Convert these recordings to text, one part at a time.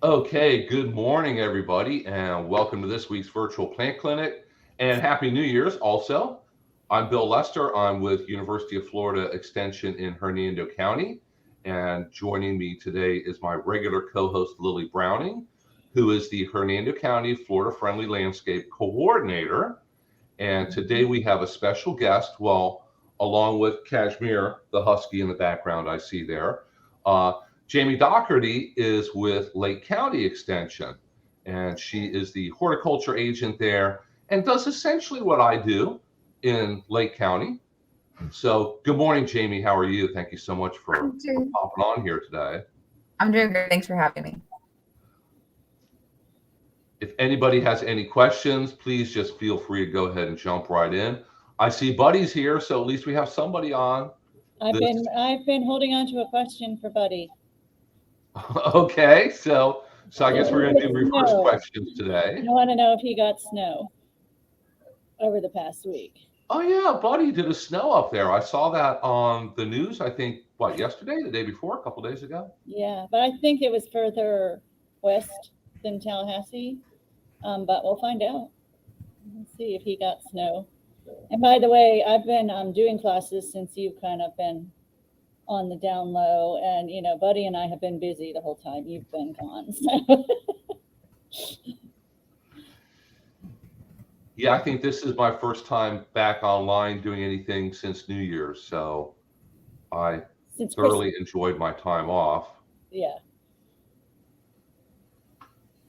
Okay, good morning, everybody, and welcome to this week's virtual plant clinic. And Happy New Year's also. I'm Bill Lester. I'm with University of Florida Extension in Hernando County. And joining me today is my regular co-host, Lily Browning, who is the Hernando County Florida Friendly Landscape Coordinator. And today we have a special guest, well, along with Kashmir, the husky in the background I see there. Jamie Doherty is with Lake County Extension, and she is the horticulture agent there and does essentially what I do in Lake County. So, good morning, Jamie. How are you? Thank you so much for popping on here today. I'm doing great. Thanks for having me. If anybody has any questions, please just feel free to go ahead and jump right in. I see Buddy's here, so at least we have somebody on. I've been holding on to a question for Buddy. Okay, so I guess we're going to do reverse questions today. I want to know if he got snow over the past week. Oh yeah, Buddy did a snow up there. I saw that on the news. I think yesterday, the day before, a couple days ago. Yeah, but I think it was further west than Tallahassee. But we'll find out. Let's see if he got snow. And by the way, I've been doing classes since you've kind of been on the down low, and Buddy and I have been busy the whole time you've been gone. So. Yeah, I think this is my first time back online doing anything since New Year's, so I thoroughly enjoyed my time off. Yeah.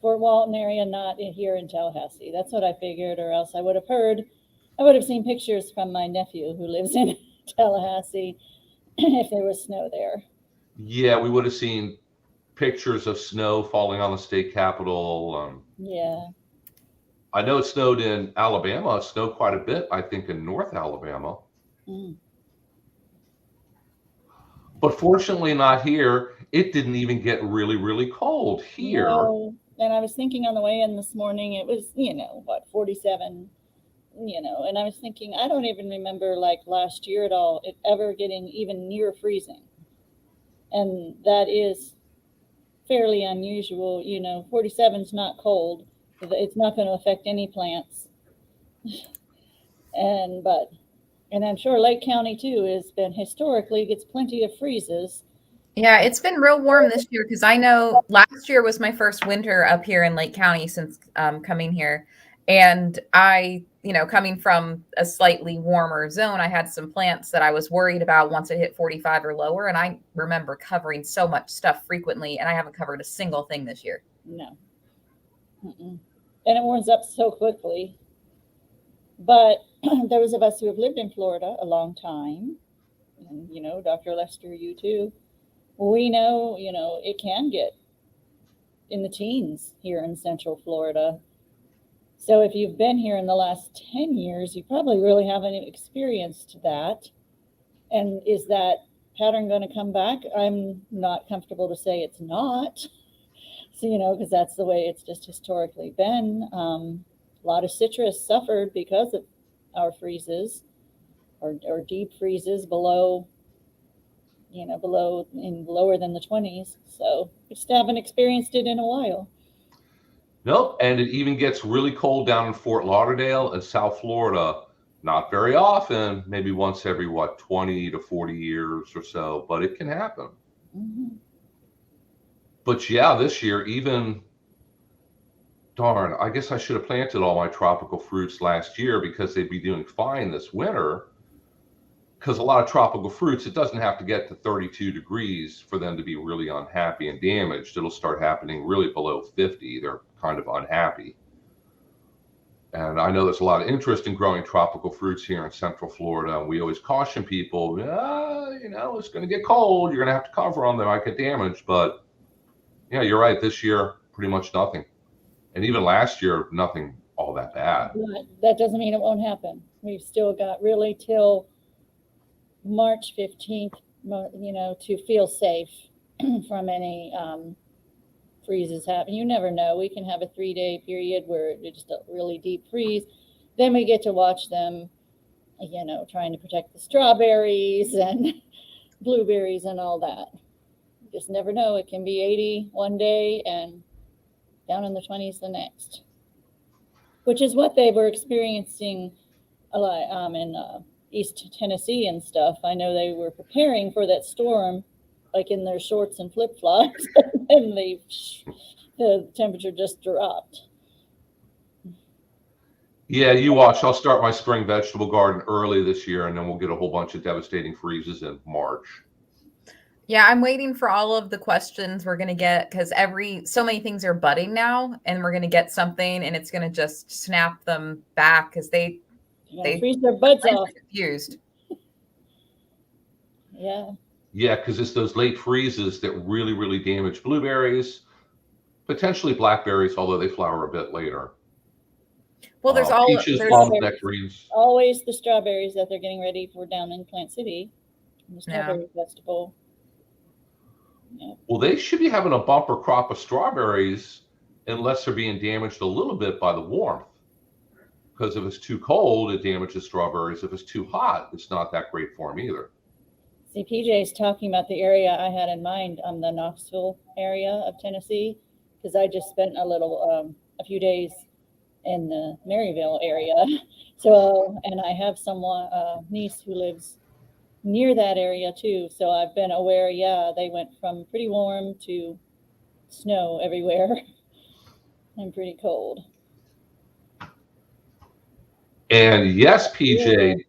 Fort Walton area, not here in Tallahassee. That's what I figured, or else I would have seen pictures from my nephew who lives in Tallahassee if there was snow there. Yeah, we would have seen pictures of snow falling on the state capitol. Yeah. I know it snowed in Alabama. It snowed quite a bit, I think, in North Alabama. Mm. But fortunately not here. It didn't even get really, really cold here. No. And I was thinking on the way in this morning, it was, 47, and I was thinking, I don't even remember like last year at all, it ever getting even near freezing. And that is fairly unusual. 47 is not cold. It's not going to affect any plants. And I'm sure Lake County too has been historically gets plenty of freezes. Yeah, it's been real warm this year because I know last year was my first winter up here in Lake County since coming here. And I, coming from a slightly warmer zone, I had some plants that I was worried about once it hit 45 or lower. And I remember covering so much stuff frequently, and I haven't covered a single thing this year. No. Mm-mm. And it warms up so quickly. But those of us who have lived in Florida a long time, and, Dr. Lester, you too, we know, it can get in the teens here in Central Florida. So if you've been here in the last 10 years, you probably really haven't experienced that. And is that pattern going to come back? I'm not comfortable to say it's not. So, because that's the way it's just historically been. A lot of citrus suffered because of our freezes or deep freezes below lower than the 20s. So just haven't experienced it in a while. Nope. And it even gets really cold down in Fort Lauderdale and South Florida. Not very often, maybe once every 20 to 40 years or so, but it can happen. Mm-hmm. But yeah, this year, darn, I guess I should have planted all my tropical fruits last year because they'd be doing fine this winter. Because a lot of tropical fruits, it doesn't have to get to 32 degrees for them to be really unhappy and damaged. It'll start happening really below 50. They're kind of unhappy. And I know there's a lot of interest in growing tropical fruits here in Central Florida. And we always caution people, it's going to get cold. You're going to have to cover them. They might get damaged. But yeah, you're right. This year, pretty much nothing. And even last year, nothing all that bad. That doesn't mean it won't happen. We've still got really till March 15th, to feel safe from any freezes happen. You never know. We can have a 3-day period where it's just a really deep freeze. Then we get to watch them, trying to protect the strawberries and blueberries and all that. You just never know. It can be 80 one day and down in the 20s the next, which is what they were experiencing a lot in East Tennessee and stuff. I know they were preparing for that storm, like in their shorts and flip-flops, and the temperature just dropped. Yeah, you watch. I'll start my spring vegetable garden early this year, and then we'll get a whole bunch of devastating freezes in March. Yeah, I'm waiting for all of the questions we're going to get, because so many things are budding now, and we're going to get something and it's going to just snap them back because they freeze their buds off. Confused. Yeah. Yeah, because it's those late freezes that really, really damage blueberries, potentially blackberries, although they flower a bit later. Well, there's peaches, plums, nectarines. Always the strawberries that they're getting ready for down in Plant City, the strawberry festival. Yeah. Well, they should be having a bumper crop of strawberries unless they're being damaged a little bit by the warmth. Because if it's too cold, it damages strawberries. If it's too hot, it's not that great for them either. See, PJ's talking about the area I had in mind on the Knoxville area of Tennessee, because I just spent a few days in the Maryville area. So, and I have someone, niece who lives near that area too. So I've been aware, they went from pretty warm to snow everywhere and pretty cold. And yes, PJ,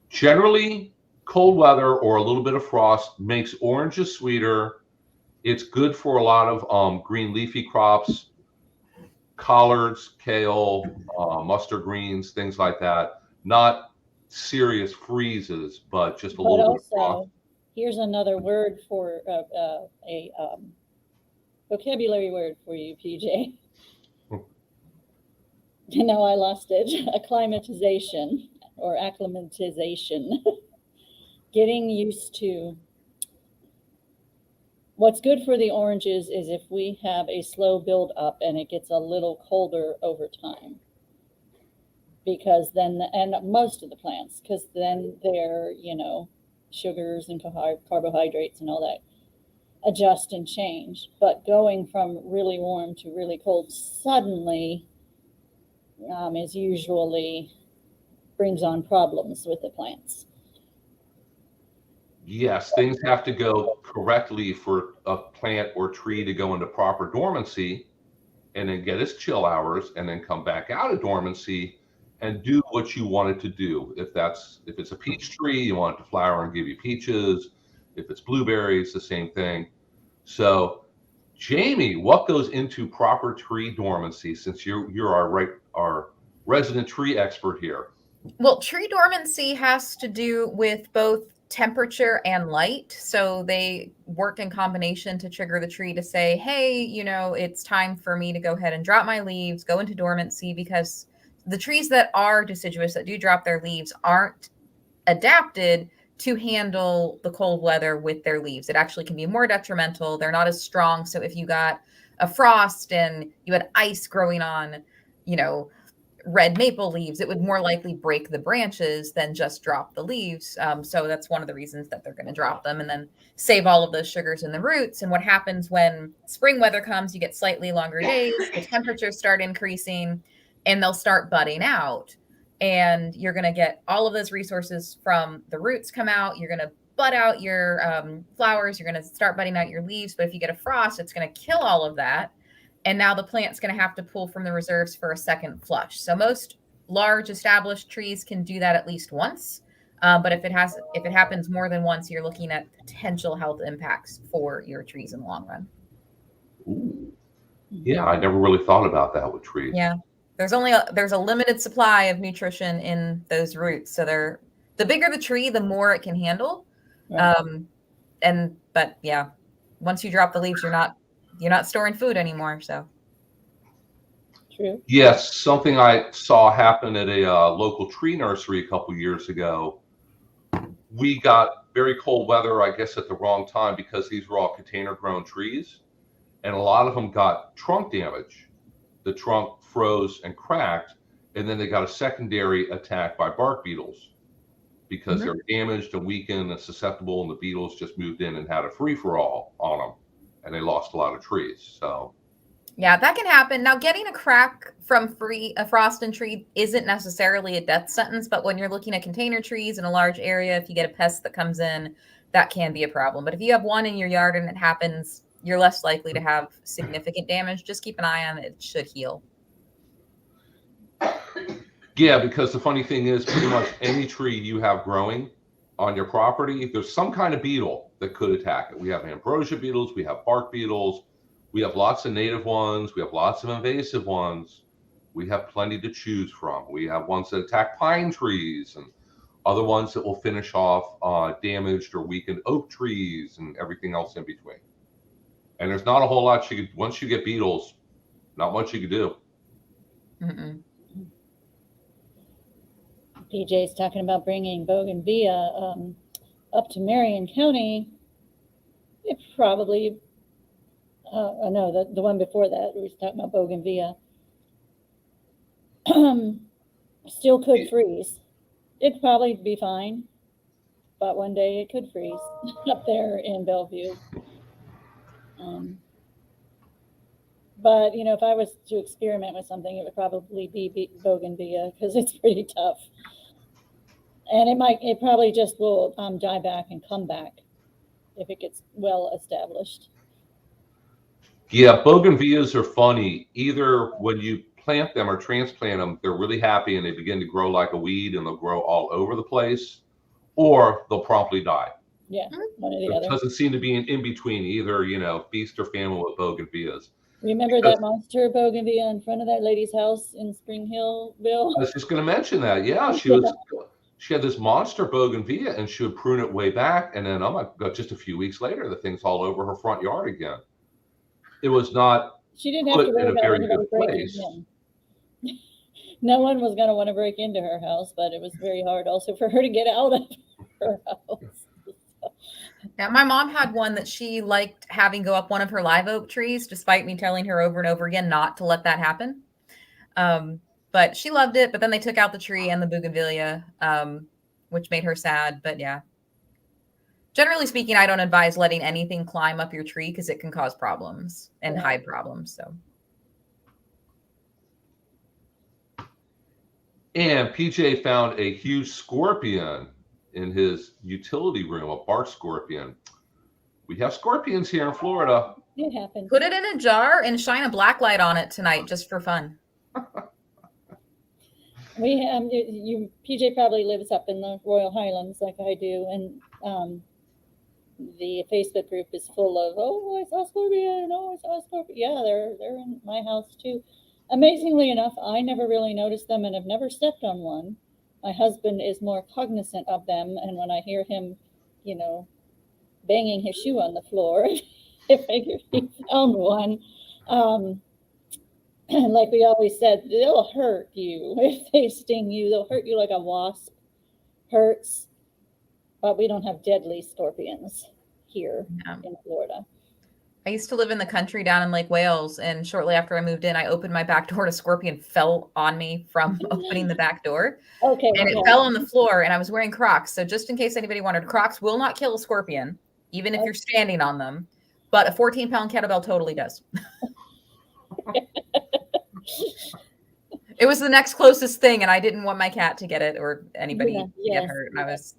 generally cold weather or a little bit of frost makes oranges sweeter. It's good for a lot of green leafy crops, collards, kale, mustard greens, things like that. Not serious freezes, but just a little bit of frost. Here's another word for a vocabulary word for you, PJ. No, I lost it. Acclimatization or acclimatization. Getting used to. What's good for the oranges is if we have a slow build up and it gets a little colder over time. Because then, and most of the plants, because then their, sugars and carbohydrates and all that adjust and change. But going from really warm to really cold suddenly is usually brings on problems with the plants. Yes, things have to go correctly for a plant or tree to go into proper dormancy and then get its chill hours and then come back out of dormancy and do what you want it to do. If it's a peach tree, you want it to flower and give you peaches. If it's blueberries, the same thing. So, Jamie, what goes into proper tree dormancy, since you're our resident tree expert here? Well, tree dormancy has to do with both temperature and light. So they work in combination to trigger the tree to say, hey, it's time for me to go ahead and drop my leaves, go into dormancy, because the trees that are deciduous, that do drop their leaves, aren't adapted to handle the cold weather with their leaves. It actually can be more detrimental. They're not as strong. So if you got a frost and you had ice growing on, red maple leaves, it would more likely break the branches than just drop the leaves. So that's one of the reasons that they're going to drop them and then save all of those sugars in the roots. And what happens when spring weather comes, you get slightly longer days, the temperatures start increasing, and they'll start budding out. And you're going to get all of those resources from the roots come out. You're going to bud out your flowers. You're going to start budding out your leaves. But if you get a frost, it's going to kill all of that. And now the plant's going to have to pull from the reserves for a second flush. So most large established trees can do that at least once. But if it happens more than once, you're looking at potential health impacts for your trees in the long run. Ooh. Yeah, I never really thought about that with trees. Yeah. There's a limited supply of nutrition in those roots. So the bigger the tree, the more it can handle. Right. But yeah, once you drop the leaves, you're not storing food anymore. So true. Yes, something I saw happen at a local tree nursery a couple years ago. We got very cold weather, I guess, at the wrong time, because these were all container grown trees, and a lot of them got trunk damage. The trunk froze and cracked, and then they got a secondary attack by bark beetles because they were damaged and weakened and susceptible, and the beetles just moved in and had a free-for-all on them, and they lost a lot of trees. So Yeah, that can happen. Now, getting a crack from a frost and tree isn't necessarily a death sentence, but when you're looking at container trees in a large area, if you get a pest that comes in, that can be a problem. But if you have one in your yard and it happens, you're less likely to have significant damage. Just keep an eye on it. It should heal. Yeah, because the funny thing is, pretty much any tree you have growing on your property, there's some kind of beetle that could attack it. We have ambrosia beetles, we have bark beetles, we have lots of native ones, we have lots of invasive ones. We have plenty to choose from. We have ones that attack pine trees and other ones that will finish off damaged or weakened oak trees and everything else in between. And there's not a whole lot you could, once you get beetles, not much you could do. Mm-mm. PJ's talking about bringing Bougainvillea up to Marion County. It probably, no, the one before that, we was talking about Bougainvillea. Still could freeze. It'd probably be fine, but one day it could freeze up there in Bellevue. But, you know, if I was to experiment with something, it would probably be Bougainvillea because it's pretty tough. And it probably just will die back and come back if it gets well established. Yeah, bougainvilleas are funny. Either when you plant them or transplant them, they're really happy and they begin to grow like a weed and they'll grow all over the place, or they'll promptly die. Yeah, one or the There other. doesn't seem to be an in-between, either, you know, feast or famine with bougainvilleas. Remember that monster bougainvillea in front of that lady's house in Spring Hill, Bill? I was just going to mention that. Yeah, she had this monster bougainvillea and she would prune it way back. And then, oh my God, just a few weeks later, the thing's all over her front yard again. It was not She didn't have to put worry in a about very anybody good breaking place. in. No one was going to want to break into her house, but it was very hard also for her to get out of her house. Yeah, my mom had one that she liked having go up one of her live oak trees, despite me telling her over and over again not to let that happen. But she loved it. But then they took out the tree and the bougainvillea, which made her sad. But yeah, generally speaking, I don't advise letting anything climb up your tree because it can cause problems and hide problems. So. And PJ found a huge scorpion in his utility room, a bark scorpion. We have scorpions here in Florida. It happens. Put it in a jar and shine a black light on it tonight just for fun. We have PJ probably lives up in the Royal Highlands like I do, and the Facebook group is full of, oh, I saw a scorpion, oh, I saw a scorpion. Yeah, they're in my house too. Amazingly enough, I never really noticed them and have never stepped on one. My husband is more cognizant of them, and when I hear him, you know, banging his shoe on the floor, I figured he found one. Like we always said, they'll hurt you if they sting you. They'll hurt you like a wasp hurts, but we don't have deadly scorpions here in Florida. I used to live in the country down in Lake Wales, and shortly after I moved in, I opened my back door and a scorpion fell on me from opening the back door. Okay. And it fell on the floor, and I was wearing Crocs. So just in case anybody wondered, Crocs will not kill a scorpion, even if you're standing on them. But a 14-pound kettlebell totally does. It was the next closest thing, and I didn't want my cat to get it or anybody to get hurt. And I was...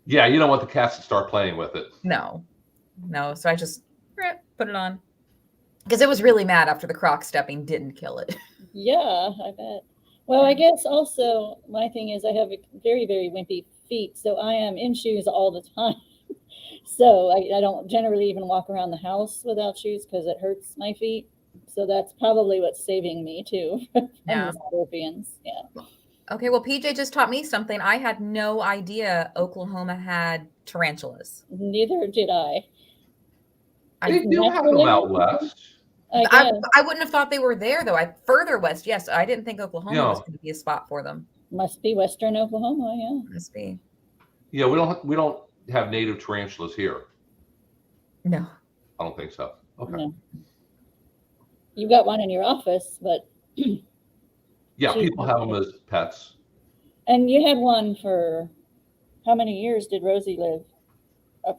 Yeah, you don't want the cats to start playing with it. No. So I just put it on. Because it was really mad after the Croc stepping didn't kill it. Yeah, I bet. Well, I guess also my thing is I have very, very wimpy feet, so I am in shoes all the time. So I don't generally even walk around the house without shoes because it hurts my feet. So that's probably what's saving me too from the scorpions. Yeah. Okay, well, PJ just taught me something. I had no idea Oklahoma had tarantulas. Neither did I. They do have them out west. I wouldn't have thought they were there, though. Further west, yes. I didn't think Oklahoma was going to be a spot for them. Must be western Oklahoma, yeah. Must be. Yeah, we don't have native tarantulas here. No. I don't think so. Okay. No. You got one in your office, but... Yeah, people have them as pets. And you had one for... How many years did Rosie live?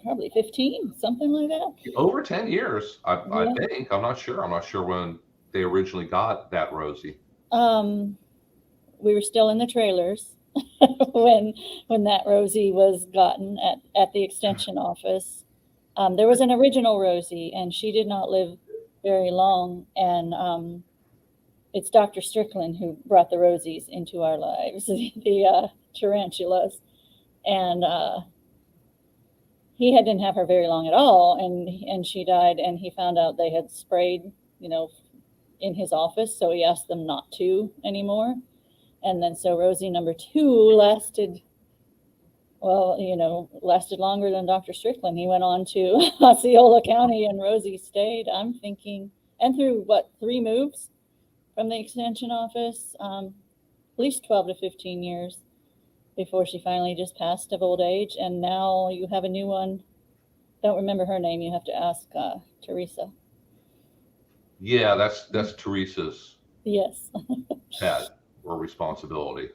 Probably 15, something like that. Over 10 years, I think. I'm not sure. I'm not sure when they originally got that Rosie? We were still in the trailers when that Rosie was gotten at the extension office. There was an original Rosie, and she did not live very long. And it's Dr. Strickland who brought the Rosies into our lives, the tarantulas. And he didn't have her very long at all, and she died, and he found out they had sprayed, in his office, so he asked them not to anymore. And then so Rosie number 2 lasted longer than Dr. Strickland. He went on to Osceola County, and Rosie stayed, I'm thinking, and through 3 moves from the extension office, at least 12 to 15 years before she finally just passed of old age. And now you have a new one. Don't remember her name. You have to ask Teresa. Yeah, that's Teresa's Yes. pet or responsibility.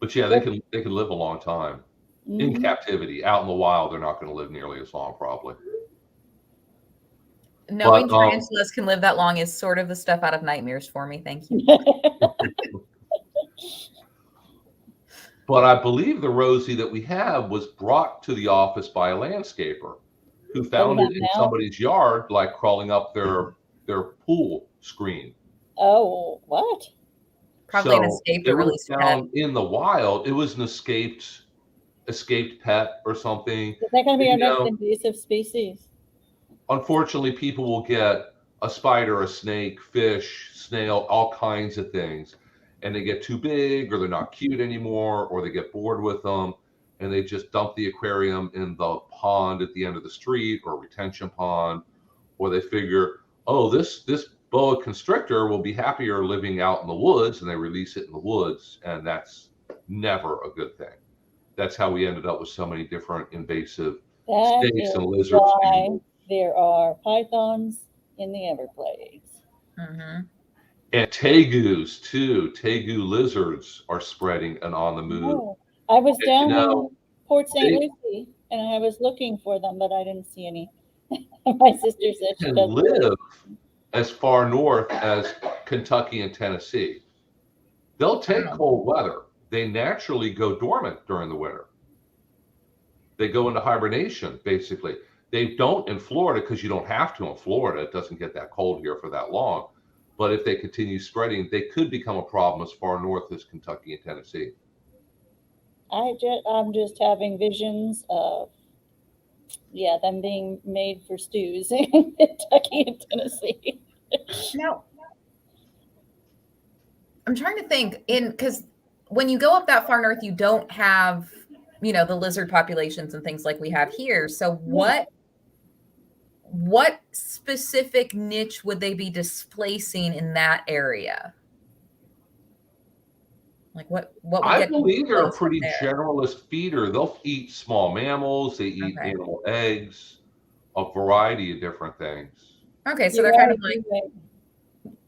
But yeah, they can live a long time in captivity. Out in the wild, they're not going to live nearly as long, probably. Knowing tarantulas can live that long is sort of the stuff out of nightmares for me. Thank you. But I believe the Rosie that we have was brought to the office by a landscaper who found it in somebody's yard, like crawling up their pool screen. Oh, what? Probably an escaped or released pet. In the wild, it was an escaped pet or something. Is that going to be our next invasive species? Unfortunately, people will get a spider, a snake, fish, snail, all kinds of things, and they get too big, or they're not cute anymore, or they get bored with them, and they just dump the aquarium in the pond at the end of the street or retention pond, or they figure, oh, this boa constrictor will be happier living out in the woods, and they release it in the woods, and that's never a good thing. That's how we ended up with so many different invasive snakes and lizards. Why there are pythons in the Everglades. Mm-hmm. And tegus too. Tegu lizards are spreading and on the move. Oh, I was down in Port St. Lucie, and I was looking for them, but I didn't see any. My sister said she doesn't live as far north as Kentucky and Tennessee. They'll take cold weather. They naturally go dormant during the winter. They go into hibernation, basically. They don't in Florida because you don't have to in Florida. It doesn't get that cold here for that long. But if they continue spreading, they could become a problem as far north as Kentucky and Tennessee. I'm just having visions of, them being made for stews in Kentucky and Tennessee. No. I'm trying to think because when you go up that far north, you don't have, the lizard populations and things like we have here. So what specific niche would they be displacing in that area? Like what I believe they're a pretty generalist feeder. They'll eat small mammals, they eat animal eggs, a variety of different things. Okay, so they're kind of like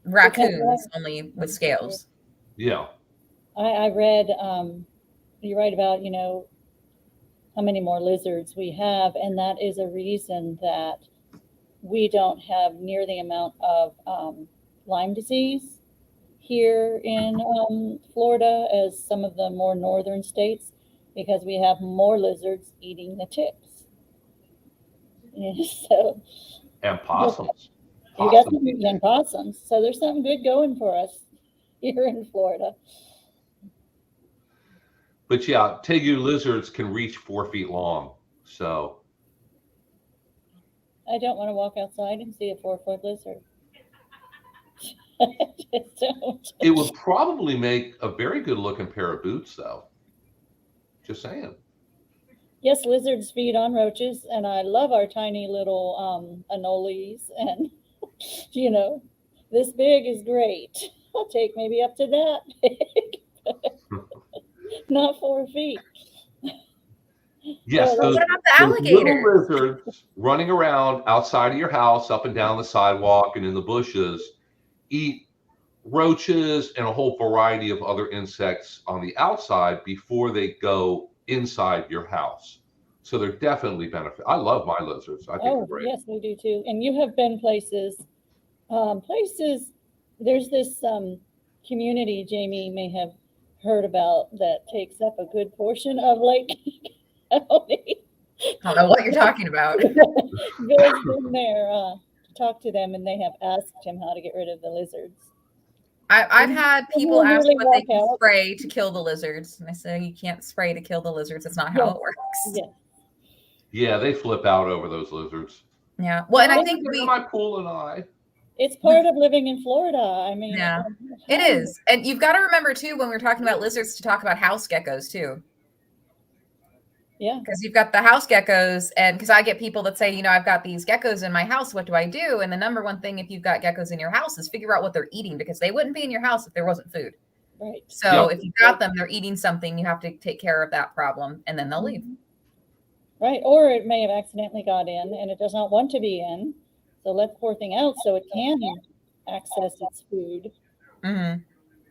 raccoons, only with scales. Yeah. I read, you write about, how many more lizards we have, and that is a reason that we don't have near the amount of Lyme disease here in Florida as some of the more northern states, because we have more lizards eating the ticks. So, and possums. You got some and possums. So there's something good going for us here in Florida. But yeah, tegu lizards can reach 4 feet long. So I don't want to walk outside and see a 4-foot lizard. I just don't. It would probably make a very good looking pair of boots, though. Just saying. Yes, lizards feed on roaches, and I love our tiny little anoles. And, this big is great. I'll take maybe up to that big. Not 4 feet. Yes, what about the alligators? Little lizards running around outside of your house, up and down the sidewalk and in the bushes, eat roaches and a whole variety of other insects on the outside before they go inside your house. So they're definitely benefit. I love my lizards. I think they're great. Yes, we do too. And you have been places Places, there's this community Jamie may have heard about that takes up a good portion of Lake County. I don't know what you're talking about. Bill's been there to talk to them, and they have asked him how to get rid of the lizards. I've had people ask really what they can walk out. spray to kill the lizards. And I say, you can't spray to kill the lizards. It's not how Yes. it works. Yes. Yeah, they flip out over those lizards. Yeah. Well, and I Well, think They're in my pool and I. It's part of living in Florida. I mean, Yeah, it is. And you've got to remember too, when we're talking about lizards, to talk about house geckos too. Yeah. Because you've got the house geckos, and because I get people that say, you know, I've got these geckos in my house. What do I do? And the number one thing, if you've got geckos in your house, is figure out what they're eating, because they wouldn't be in your house if there wasn't food. Right. So if you've got them, they're eating something, you have to take care of that problem, and then they'll leave. Right. Or it may have accidentally got in and it does not want to be in. So let the poor thing out so it can access its food. Mm-hmm.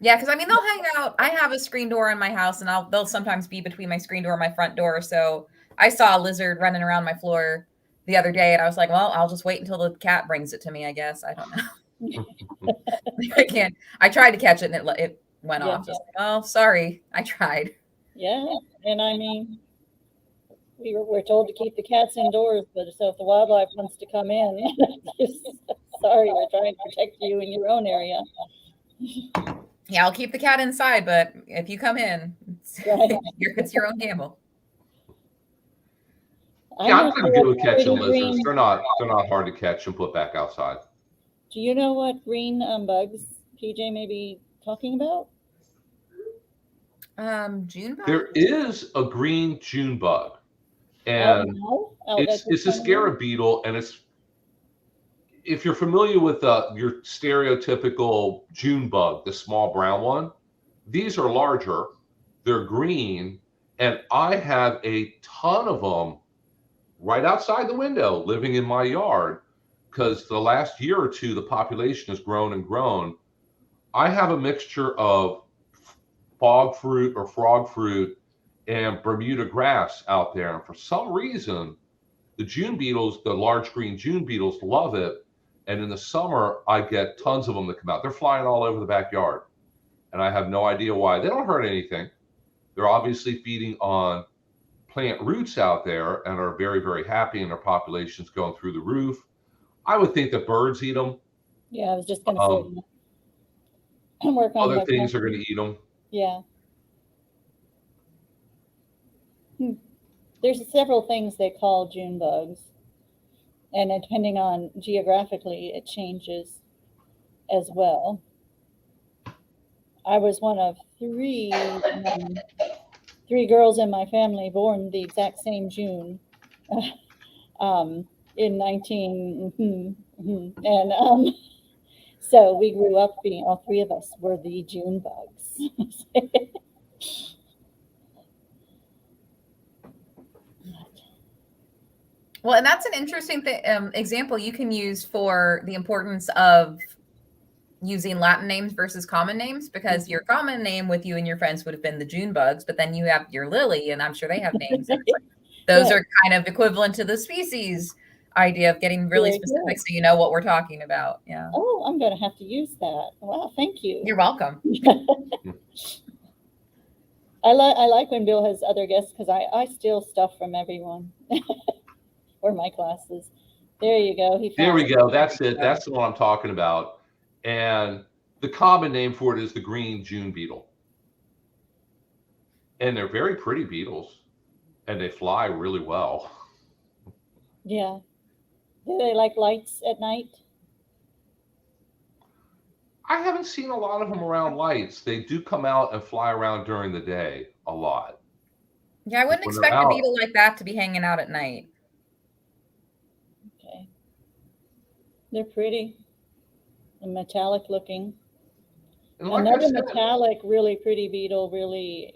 Yeah, because I mean, they'll hang out. I have a screen door in my house, and they'll sometimes be between my screen door and my front door. So I saw a lizard running around my floor the other day, and I was like, well, I'll just wait until the cat brings it to me, I guess. I don't know. I can't. I tried to catch it, and it went off. Just like, oh, sorry. I tried. Yeah. And I mean, we're told to keep the cats indoors, but so if the wildlife wants to come in, sorry, we're trying to protect you in your own area. Yeah, I'll keep the cat inside, but if you come in, it's your own gamble. Yeah, I'm kind of good with catching lizards. They're not hard to catch and put back outside. Do you know what green bugs PJ may be talking about? June bug? There is a green June bug, and it's a scarab beetle, and it's, if you're familiar with your stereotypical June bug, the small brown one, these are larger, they're green, and I have a ton of them right outside the window living in my yard, because the last year or two, the population has grown and grown. I have a mixture of fog fruit or frog fruit and Bermuda grass out there. And for some reason, the June beetles, the large green June beetles, love it. And in the summer, I get tons of them that come out. They're flying all over the backyard. And I have no idea why. They don't hurt anything. They're obviously feeding on plant roots out there and are very, very happy, and their population's going through the roof. I would think that birds eat them. Yeah, I was just going to say, work on other things are going to eat them. Yeah. There's several things they call June bugs, and depending on geographically, it changes as well. I was one of three girls in my family born the exact same June, in 19, and so we grew up being, all three of us were the June bugs. Well, and that's an interesting example you can use for the importance of using Latin names versus common names, because your common name with you and your friends would have been the June bugs, but then you have your lily, and I'm sure they have names. Those are kind of equivalent to the species idea of getting really specific, so you know what we're talking about. Yeah. Oh, I'm going to have to use that. Wow, thank you. You're welcome. I like when Bill has other guests, because I steal stuff from everyone or my classes. There you go. There we go. That's it. That's the one I'm talking about. And the common name for it is the green June beetle. And they're very pretty beetles, and they fly really well. Yeah. Do they like lights at night? I haven't seen a lot of them around lights. They do come out and fly around during the day a lot. Yeah, I wouldn't expect a beetle like that to be hanging out at night. Okay. They're pretty and metallic looking. And like another metallic, really pretty beetle, really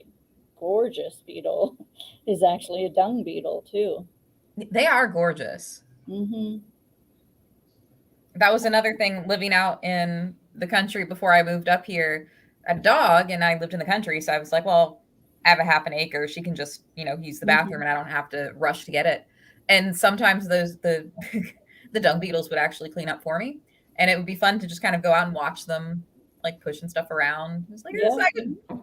gorgeous beetle, is actually a dung beetle too. They are gorgeous. Mm-hmm. That was another thing, living out in the country before I moved up here. I had a dog, and I lived in the country, so I was like, well, I have a half an acre. She can just, use the bathroom, and I don't have to rush to get it. And sometimes the dung beetles would actually clean up for me. and it would be fun to just kind of go out and watch them like pushing stuff around. It's like,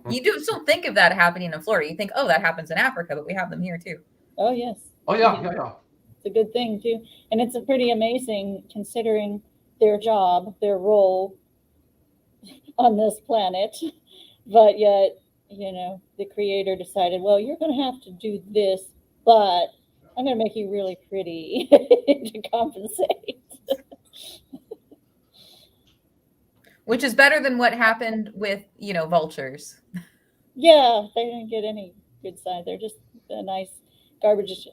you don't think of that happening in Florida. You think, oh, that happens in Africa, but we have them here too. Oh, yes. Oh, yeah. It's a good thing too. And it's a pretty amazing considering their job, their role on this planet. But yet, the creator decided, well, you're going to have to do this, but I'm going to make you really pretty to compensate. Which is better than what happened with, vultures. Yeah, they didn't get any good side. They're just a nice garbage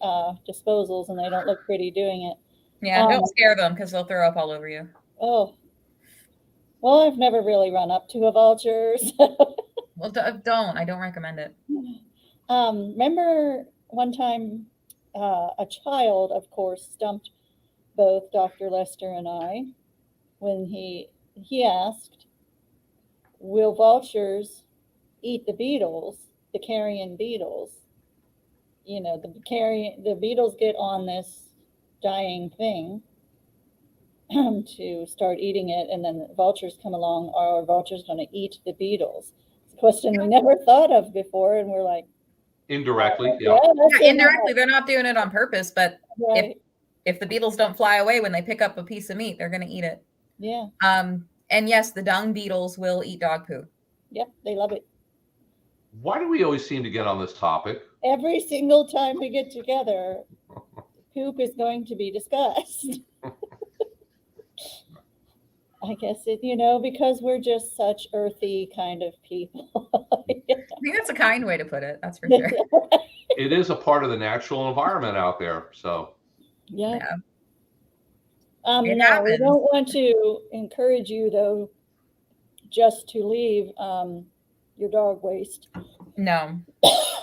disposals, and they don't look pretty doing it. Yeah, don't scare them because they'll throw up all over you. Oh. Well, I've never really run up to a vulture. Well, don't. I don't recommend it. Remember one time a child, of course, stumped both Dr. Lester and I when he asked, will vultures eat the beetles, the carrion beetles? The beetles get on this dying thing to start eating it, and then the vultures come along. Are vultures going to eat the beetles? It's a question we never thought of before, and we're like, indirectly, indirectly, they're not doing it on purpose, but right. if the beetles don't fly away when they pick up a piece of meat, they're going to eat it. Yeah. And yes, the dung beetles will eat dog poo. Yep, they love it. Why do we always seem to get on this topic? Every single time we get together, poop is going to be discussed. I guess because we're just such earthy kind of people. I think that's a kind way to put it. That's for sure. It is a part of the natural environment out there. So yeah. No, we don't want to encourage you though, just to leave your dog waste. No.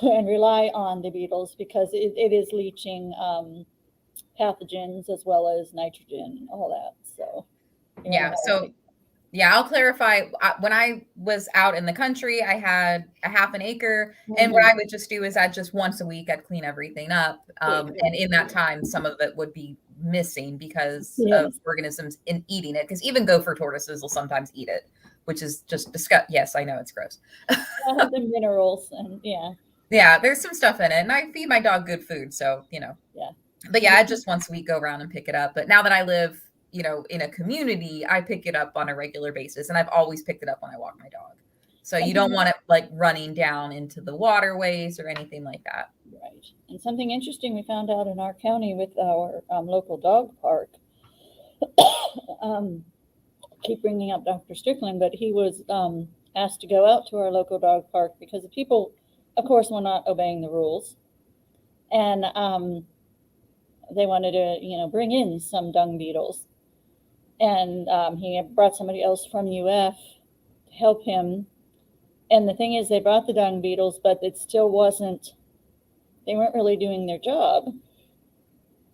And rely on the beetles because it is leaching pathogens as well as nitrogen and all that. So I'll clarify. When I was out in the country, I had a half an acre, and what I would just do is I'd just once a week I'd clean everything up, and in that time some of it would be missing because of organisms in eating it. Because even gopher tortoises will sometimes eat it, which is just disgusting. Yes, I know it's gross. Have the minerals and yeah, there's some stuff in it, and I feed my dog good food, so But I just once a week go around and pick it up. But now that I live in a community, I pick it up on a regular basis, and I've always picked it up when I walk my dog. So you don't want it like running down into the waterways or anything like that. Right. And something interesting we found out in our county with our local dog park. Keep bringing up Dr. Strickland, but he was asked to go out to our local dog park because the people, of course, were not obeying the rules, and they wanted to, bring in some dung beetles. And he brought somebody else from UF to help him. And the thing is, they brought the dung beetles, but it still they weren't really doing their job,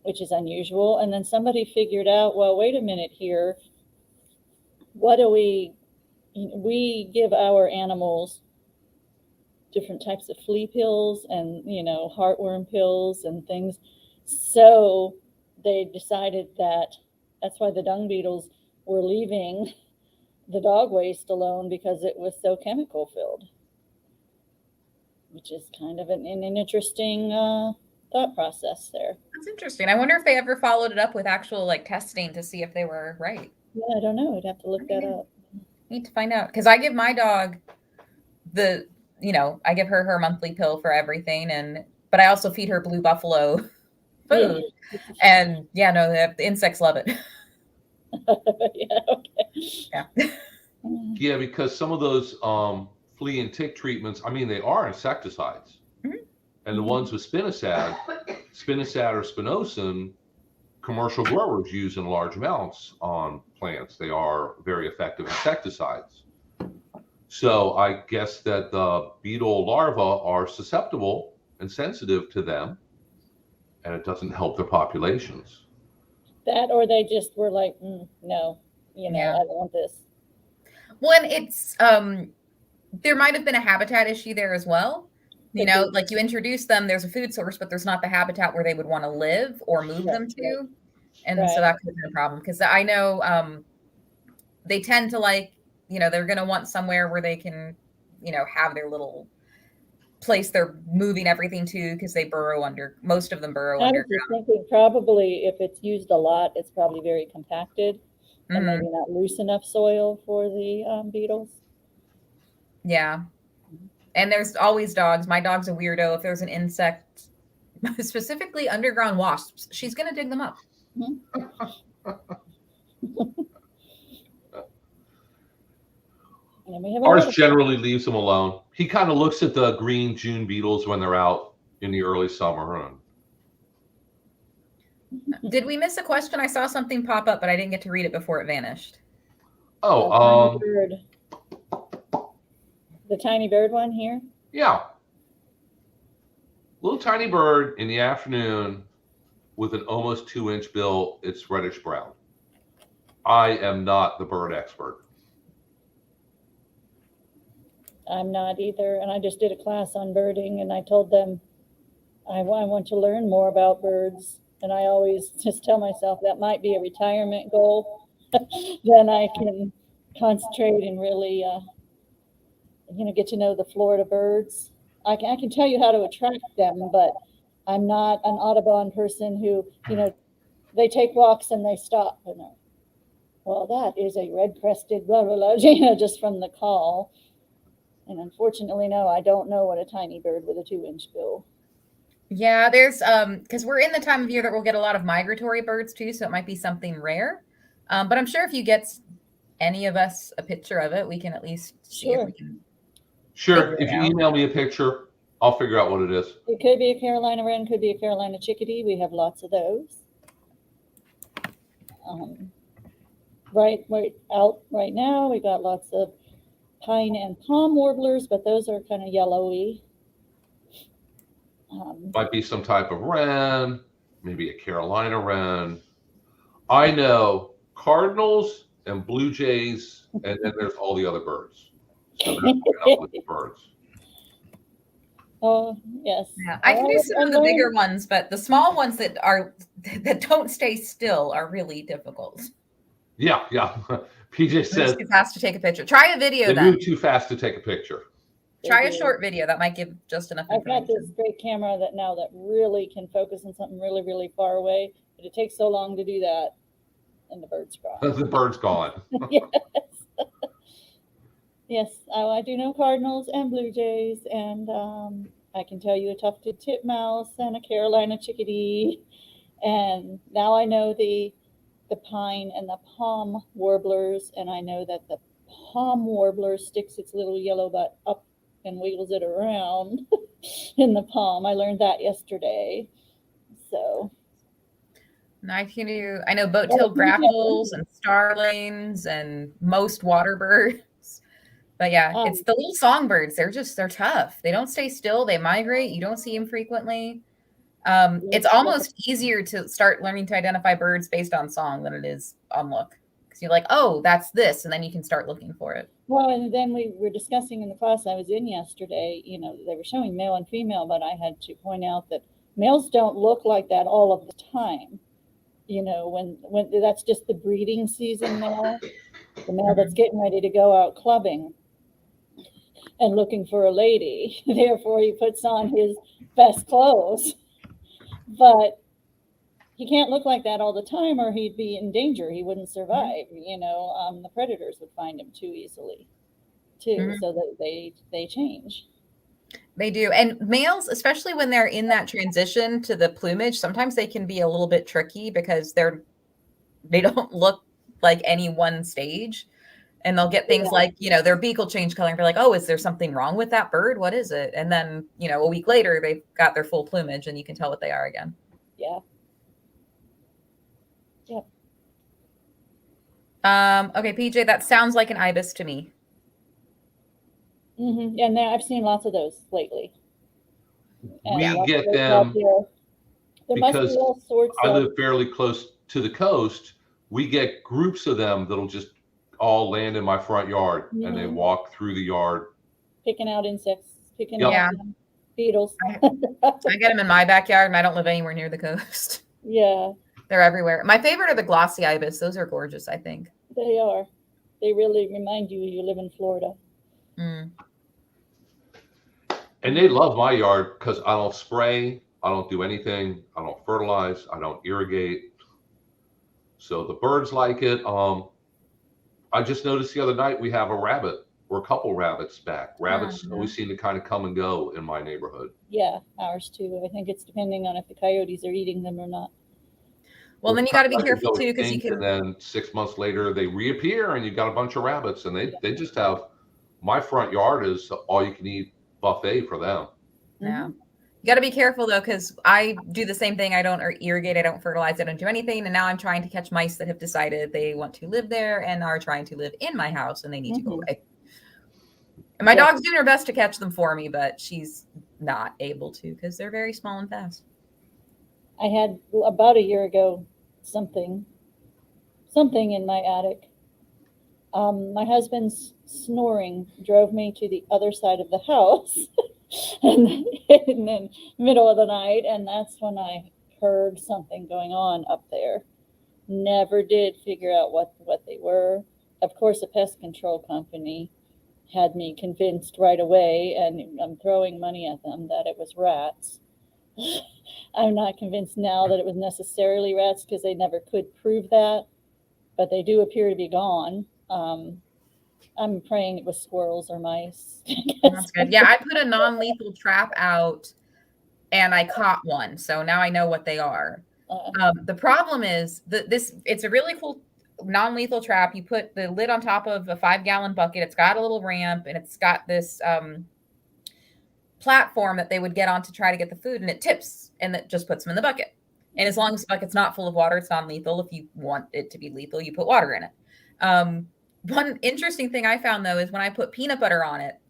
which is unusual. And then somebody figured out, well, wait a minute here. What do we give our animals different types of flea pills and, heartworm pills and things. So they decided that's why the dung beetles were leaving the dog waste alone, because it was so chemical filled, which is kind of an interesting thought process there. That's interesting. I wonder if they ever followed it up with actual testing to see if they were right. Yeah, I don't know. I'd have to look that up. Need to find out, because I give my dog I give her monthly pill for everything, but I also feed her Blue Buffalo food. And the insects love it. Yeah, because some of those flea and tick treatments, they are insecticides. Mm-hmm. And the ones with spinosad or spinosyn, commercial growers use in large amounts on plants. They are very effective insecticides. So I guess that the beetle larvae are susceptible and sensitive to them, and it doesn't help their populations. That, or they just were like, no, I don't want this. Well, and it's there might have been a habitat issue there as well. Like you introduce them, there's a food source, but there's not the habitat where they would want to live or move them to. And so that could have been a problem, because I know they tend to like, they're going to want somewhere where they can, have their little place they're moving everything to, because they most of them burrow I was underground. just thinking probably if it's used a lot, it's probably very compacted and maybe not loose enough soil for the beetles. Yeah. And there's always dogs. My dog's a weirdo. If there's an insect, specifically underground wasps, she's going to dig them up. Ours generally leaves them alone. He kind of looks at the green June beetles when they're out in the early summer. Did we miss a question? I saw something pop up, but I didn't get to read it before it vanished. Oh, bird. The tiny bird one here? Yeah. Little tiny bird in the afternoon with an almost 2-inch bill. It's reddish brown. I am not the bird expert. I'm not either. And I just did a class on birding, and I told them I want to learn more about birds. And I always just tell myself that might be a retirement goal. Then I can concentrate and really, get to know the Florida birds. I can tell you how to attract them, but I'm not an Audubon person who, they take walks and they stop. And well, that is a red-crested blah, blah, blah, just from the call. And unfortunately, no, I don't know what a tiny bird with a 2-inch bill. Yeah, there's because we're in the time of year that we'll get a lot of migratory birds too, so it might be something rare. But I'm sure if you get any of us a picture of it, we can at least see if we can. Sure, if you email me a picture, I'll figure out what it is. It could be a Carolina wren, could be a Carolina chickadee. We have lots of those. Right out right now, we got lots of pine and palm warblers, but those are kind of yellowy. Might be some type of wren, maybe a Carolina wren. I know cardinals and blue jays, and then there's all the other birds. So that's birds. Oh yes. Yeah, I can do some of the bigger ones, but the small ones that don't stay still are really difficult. Yeah. PJ says too fast to take a picture. Try a video. They move too fast to take a picture. Try a short video. That might give just enough information. I've got this great camera that really can focus on something really, really far away, but it takes so long to do that, and the bird's gone. The bird's gone. Yes. Yes, I do know cardinals and blue jays, and I can tell you a tufted titmouse and a Carolina chickadee, and now I know the pine and the palm warblers, and I know that the palm warbler sticks its little yellow butt up and wiggles it around in the palm. I learned that yesterday. So I know boat-tailed grackles and starlings and most water birds. But yeah, it's the little songbirds. They're tough. They don't stay still. They migrate. You don't see them frequently. It's almost easier to start learning to identify birds based on song than it is on look. Because you're like, oh, that's this. And then you can start looking for it. Well, and then we were discussing in the class I was in yesterday, they were showing male and female, but I had to point out that males don't look like that all of the time. When that's just the breeding season now, the male that's getting ready to go out clubbing and looking for a lady. Therefore, he puts on his best clothes. But he can't look like that all the time, or he'd be in danger. He wouldn't survive. The predators would find him too easily, too. So that they change. They do. And males, especially when they're in that transition to the plumage, sometimes they can be a little bit tricky because they don't look like any one stage. And they'll get things like, their beak will change color and be like, oh, is there something wrong with that bird? What is it? And then, a week later, they've got their full plumage and you can tell what they are again. Yeah. Yep. Okay, PJ, that sounds like an ibis to me. Mm-hmm. And I've seen lots of those lately. And we get them because I live fairly close to the coast. We get groups of them that'll just all land in my front yard, and they walk through the yard. Picking out insects, out beetles. I get them in my backyard, and I don't live anywhere near the coast. Yeah. They're everywhere. My favorite are the glossy ibis. Those are gorgeous, I think. They are. They really remind you live in Florida. Mm. And they love my yard because I don't spray, I don't do anything, I don't fertilize, I don't irrigate. So the birds like it. I just noticed the other night we have a rabbit or a couple rabbits back. Rabbits always seem to kind of come and go in my neighborhood. Yeah, ours too. I think it's depending on if the coyotes are eating them or not. Well, then you got to be careful too, because you And can. then 6 months later they reappear, and you've got a bunch of rabbits, and they just have. My front yard is all you can eat buffet for them. Yeah. You got to be careful though, because I do the same thing. I don't irrigate, I don't fertilize, I don't do anything. And now I'm trying to catch mice that have decided they want to live there and are trying to live in my house, and they need to go away. And my dog's doing her best to catch them for me, but she's not able to because they're very small and fast. I had about a year ago something in my attic. My husband's snoring drove me to the other side of the house. And then middle of the night, and that's when I heard something going on up there. Never did figure out what they were. Of course, a pest control company had me convinced right away, and I'm throwing money at them that it was rats. I'm not convinced now that it was necessarily rats because they never could prove that, but they do appear to be gone. I'm praying it was squirrels or mice. That's good. Yeah, I put a non-lethal trap out and I caught one. So now I know what they are. The problem is that it's a really cool non-lethal trap. You put the lid on top of a 5-gallon bucket. It's got a little ramp, and it's got this platform that they would get on to try to get the food, and it tips, and it just puts them in the bucket. And as long as the bucket's not full of water, it's non-lethal. If you want it to be lethal, you put water in it. One interesting thing I found, though, is when I put peanut butter on it,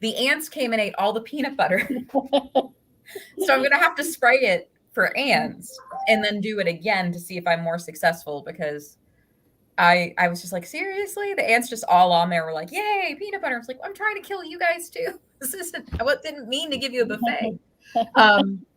the ants came and ate all the peanut butter. So I'm going to have to spray it for ants and then do it again to see if I'm more successful, because I was just like, seriously? The ants just all on there were like, yay, peanut butter. I was like, I'm trying to kill you guys too. This didn't mean to give you a buffet.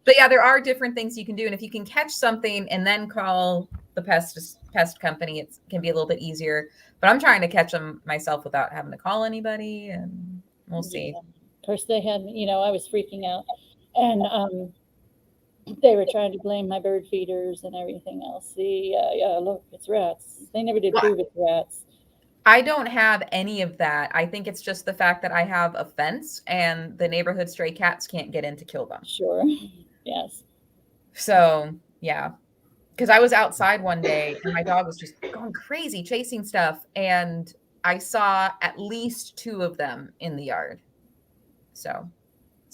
But yeah, there are different things you can do. And if you can catch something and then call the pest company, it can be a little bit easier. But I'm trying to catch them myself without having to call anybody, and we'll see. Yeah. Of course, they had, I was freaking out, and they were trying to blame my bird feeders and everything else. See, yeah, look, it's rats. They never did prove it's rats. I don't have any of that. I think it's just the fact that I have a fence and the neighborhood stray cats can't get in to kill them. Sure. Yes. So, yeah. Because I was outside one day and my dog was just going crazy chasing stuff. And I saw at least 2 of them in the yard. So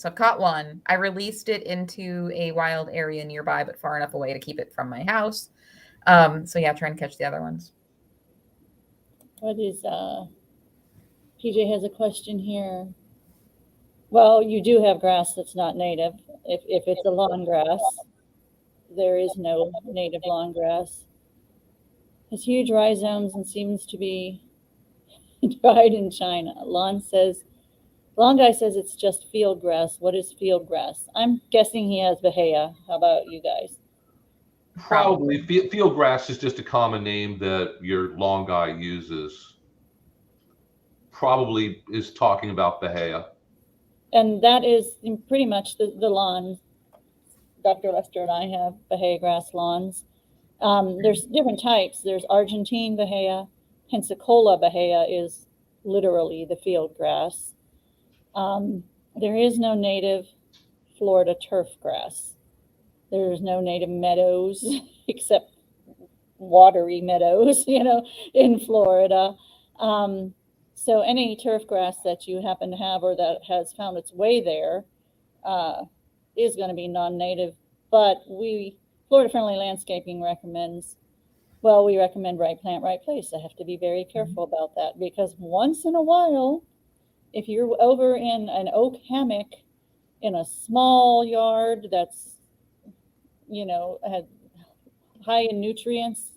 I've caught one. I released it into a wild area nearby, but far enough away to keep it from my house. So yeah, trying to catch the other ones. What is, PJ has a question here. Well, you do have grass that's not native. If it's a lawn grass, there is no native lawn grass. It's huge rhizomes and seems to be dried in China. Lawn guy says it's just field grass. What is field grass? I'm guessing he has Bahia. How about you guys? Probably. Field grass is just a common name that your lawn guy uses. Probably is talking about Bahia. And that is pretty much the lawn. Dr. Lester and I have Bahia grass lawns. There's different types. There's Argentine Bahia. Pensacola Bahia is literally the field grass. There is no native Florida turf grass. There's no native meadows except watery meadows, in Florida. So any turf grass that you happen to have or that has found its way there is going to be non-native. But Florida Friendly Landscaping we recommend right plant, right place. I have to be very careful about that, because once in a while, if you're over in an oak hammock in a small yard that's, had high in nutrients,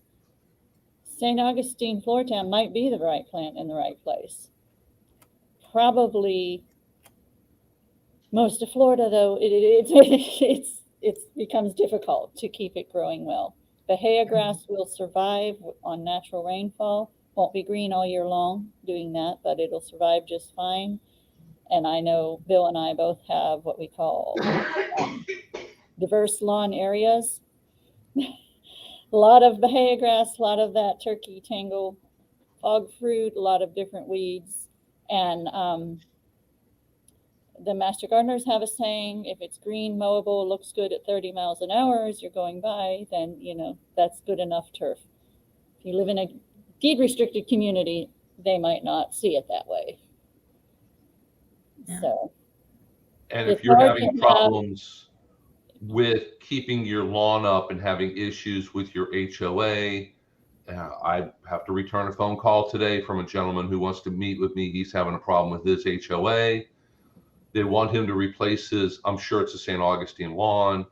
St. Augustine Floortown might be the right plant in the right place. Probably most of Florida, though, it becomes difficult to keep it growing well. Bahia grass will survive on natural rainfall. Won't be green all year long doing that, but it'll survive just fine. And I know Bill and I both have what we call diverse lawn areas. A lot of bahia grass, a lot of that turkey tangle, fog fruit, a lot of different weeds. And the master gardeners have a saying, if it's green, mowable, looks good at 30 miles an hour as you're going by, then, that's good enough turf. If you live in a deed restricted community, they might not see it that way. Yeah. So, And if you're having problems with keeping your lawn up and having issues with your HOA, I have to return a phone call today from a gentleman who wants to meet with me. He's having a problem with his HOA. They want him to replace I'm sure it's a St. Augustine lawn,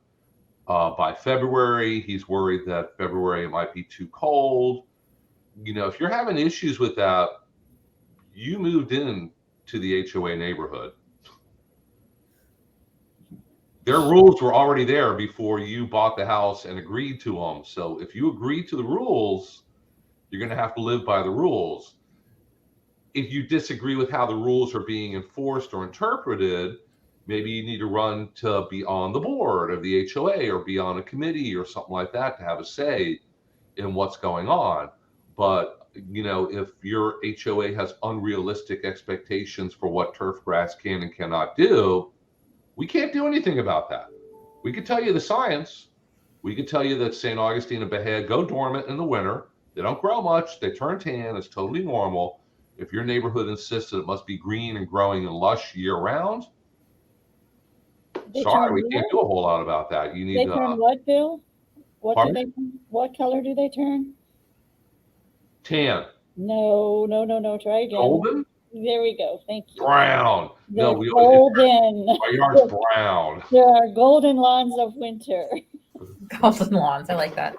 by February. He's worried that February it might be too cold. If you're having issues with that, you moved in to the HOA neighborhood. Their rules were already there before you bought the house and agreed to them. So if you agree to the rules, you're going to have to live by the rules. If you disagree with how the rules are being enforced or interpreted, maybe you need to run to be on the board of the HOA or be on a committee or something like that to have a say in what's going on. But, if your HOA has unrealistic expectations for what turf grass can and cannot do, we can't do anything about that. We could tell you the science. We could tell you that St. Augustine and Bahia go dormant in the winter. They don't grow much. They turn tan. It's totally normal. If your neighborhood insists that it must be green and growing and lush year round, sorry, we can't do a whole lot about that. You need they turn what, Bill? What color do they turn? Tan. No. Try again. Golden? There we go. Thank you. Brown. They're golden. My yard's brown. There are golden lawns of winter. Golden lawns. I like that.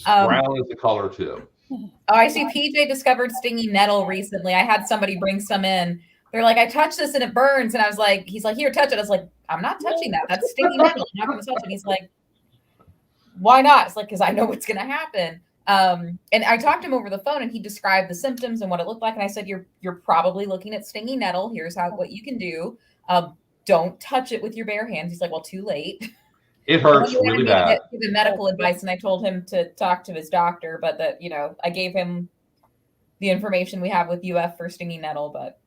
Brown is the color too. Oh, I see PJ discovered stinging nettle recently. I had somebody bring some in. They're like, I touched this and it burns. And I was like, he's like, here, touch it. I was like, I'm not touching that. That's stinging nettle. I'm not going to touch it. He's like, why not? It's like, because I know what's going to happen. And I talked to him over the phone and he described the symptoms and what it looked like. And I said, you're probably looking at stinging nettle. Here's what you can do. Don't touch it with your bare hands. He's like, well, too late. It hurts really bad. Give him medical advice, and I told him to talk to his doctor, but that, I gave him the information we have with UF for stinging nettle, but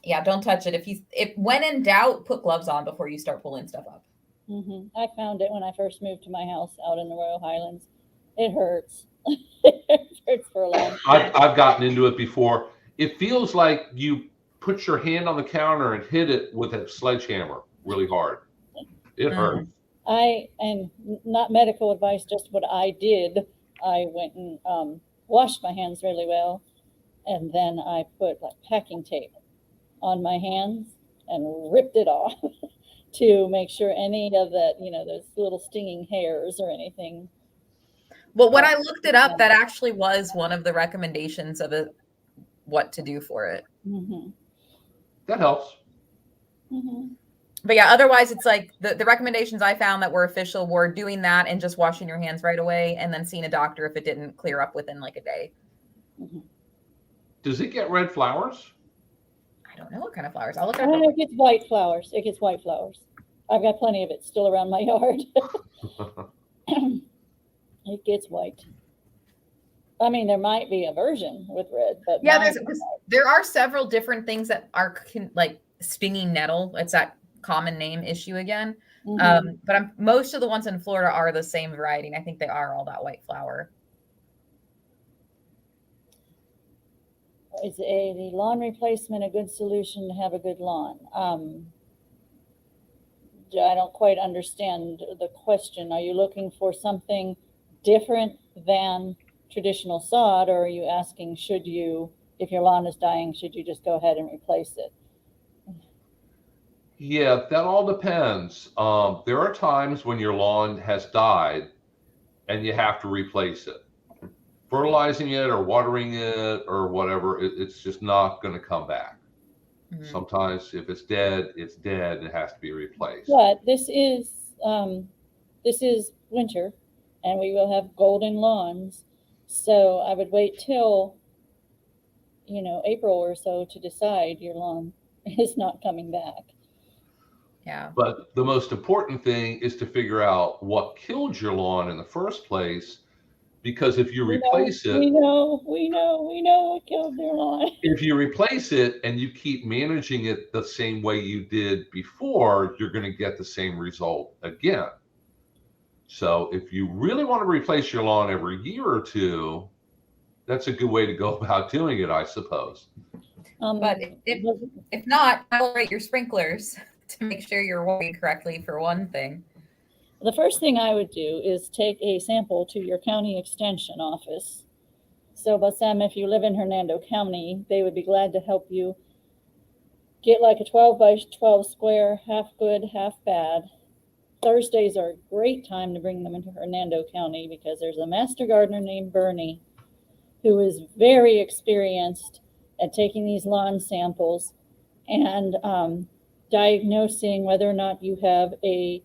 yeah, don't touch it. If when in doubt, put gloves on before you start pulling stuff up. Mm-hmm. I found it when I first moved to my house out in the Royal Highlands. It hurts. It hurts for a long time. I've gotten into it before. It feels like you put your hand on the counter and hit it with a sledgehammer really hard. It hurts. And not medical advice, just what I did. I went and washed my hands really well. And then I put like packing tape on my hands and ripped it off to make sure any of that, those little stinging hairs or anything. Well, when I looked it up, that actually was one of the recommendations of what to do for it. Mm-hmm. That helps. Mm-hmm. But yeah, otherwise it's like the recommendations I found that were official were doing that and just washing your hands right away and then seeing a doctor if it didn't clear up within like a day. Mm-hmm. Does it get red flowers? I don't know what kind of flowers. I'll look at it. Gets white flowers. It gets white flowers. I've got plenty of it still around my yard. It gets white. I mean, there might be a version with red, but yeah, there are several different things that are like stinging nettle. It's that common name issue again. Mm-hmm. But most of the ones in Florida are the same variety, and I think they are all that white flower. Is the lawn replacement a good solution to have a good lawn? I don't quite understand the question. Are you looking for something different than traditional sod, or are you asking, if your lawn is dying, should you just go ahead and replace it? Yeah, that all depends. There are times when your lawn has died and you have to replace it. Fertilizing it or watering it or whatever, it's just not going to come back. Mm-hmm. Sometimes if it's dead, and it has to be replaced. But this is winter, and we will have golden lawns. So I would wait till April or so to decide your lawn is not coming back. Yeah. But the most important thing is to figure out what killed your lawn in the first place, because if you replace it, we know what killed their lawn. if you replace it and you keep managing it the same way you did before, you're going to get the same result again. So if you really want to replace your lawn every year or two, that's a good way to go about doing it, I suppose. But if not, calibrate your sprinklers to make sure you're watering correctly, for one thing. The first thing I would do is take a sample to your county extension office. So, but Sam, if you live in Hernando County, they would be glad to help you get like a 12 by 12 square, half good, half bad. Thursdays are a great time to bring them into Hernando County because there's a master gardener named Bernie who is very experienced at taking these lawn samples and diagnosing whether or not you have a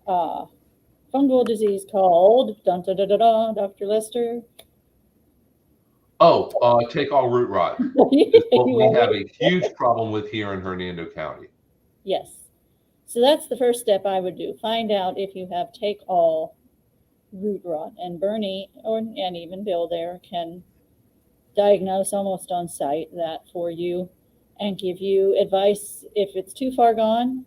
fungal disease called Dr. Lester. Take all root rot. What we have a huge problem with here in Hernando County. Yes. So that's the first step I would do. Find out if you have take all root rot. And Bernie and even Bill there can diagnose almost on site that for you and give you advice. If it's too far gone,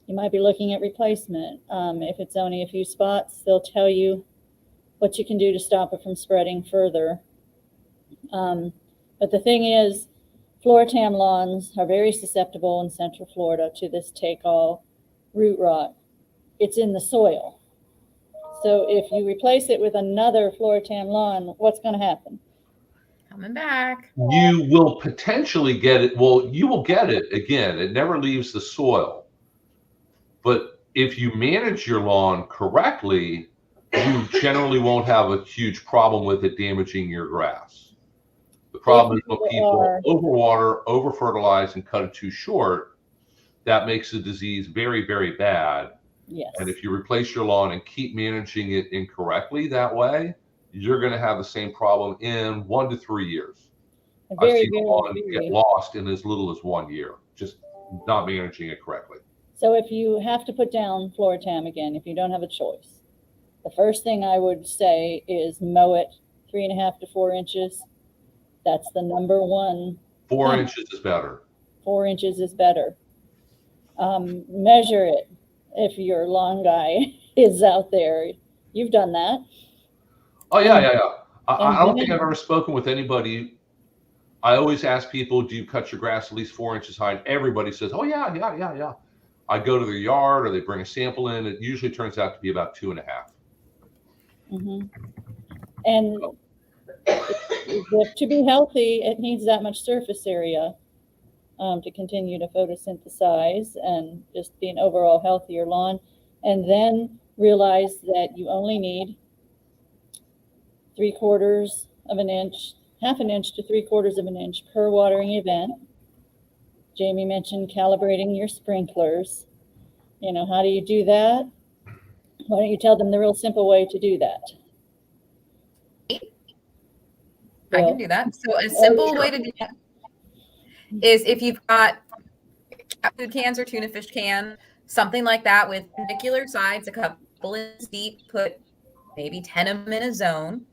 you might be looking at replacement. If it's only a few spots, they'll tell you what you can do to stop it from spreading further. But the thing is, Floratam lawns are very susceptible in Central Florida to this take-all root rot. It's in the soil. So if you replace it with another Floratam lawn, what's going to happen? Coming back. You will potentially get it. Well, you will get it again. It never leaves the soil. But if you manage your lawn correctly, you generally won't have a huge problem with it damaging your grass. The problem is when people overwater, over-fertilize, and cut it too short, that makes the disease very, very bad. Yes. And if you replace your lawn and keep managing it incorrectly that way, you're going to have the same problem in 1 to 3 years. I've seen the lawn get lost in as little as 1 year, just not managing it correctly. So if you have to put down Floratam again, if you don't have a choice, the first thing I would say is mow it 3.5 to 4 inches. That's the number one. 4 inches is better. 4 inches is better. Measure it if your lawn guy is out there. You've done that. Oh, yeah. I don't think I've ever spoken with anybody. I always ask people, do you cut your grass at least 4 inches high? And everybody says, oh, yeah. I go to their yard or they bring a sample in. It usually turns out to be about 2.5. Mm-hmm. And to be healthy, it needs that much surface area to continue to photosynthesize and just be an overall healthier lawn. And then realize that you only need 3/4 of an inch, 1/2 inch to 3/4 of an inch per watering event. Jamie mentioned calibrating your sprinklers. How do you do that? Why don't you tell them the real simple way to do that? I can do that. So a simple way to do that is if you've got cat food cans or tuna fish can, something like that with perpendicular sides, a couple inches deep, put maybe 10 of them in a zone.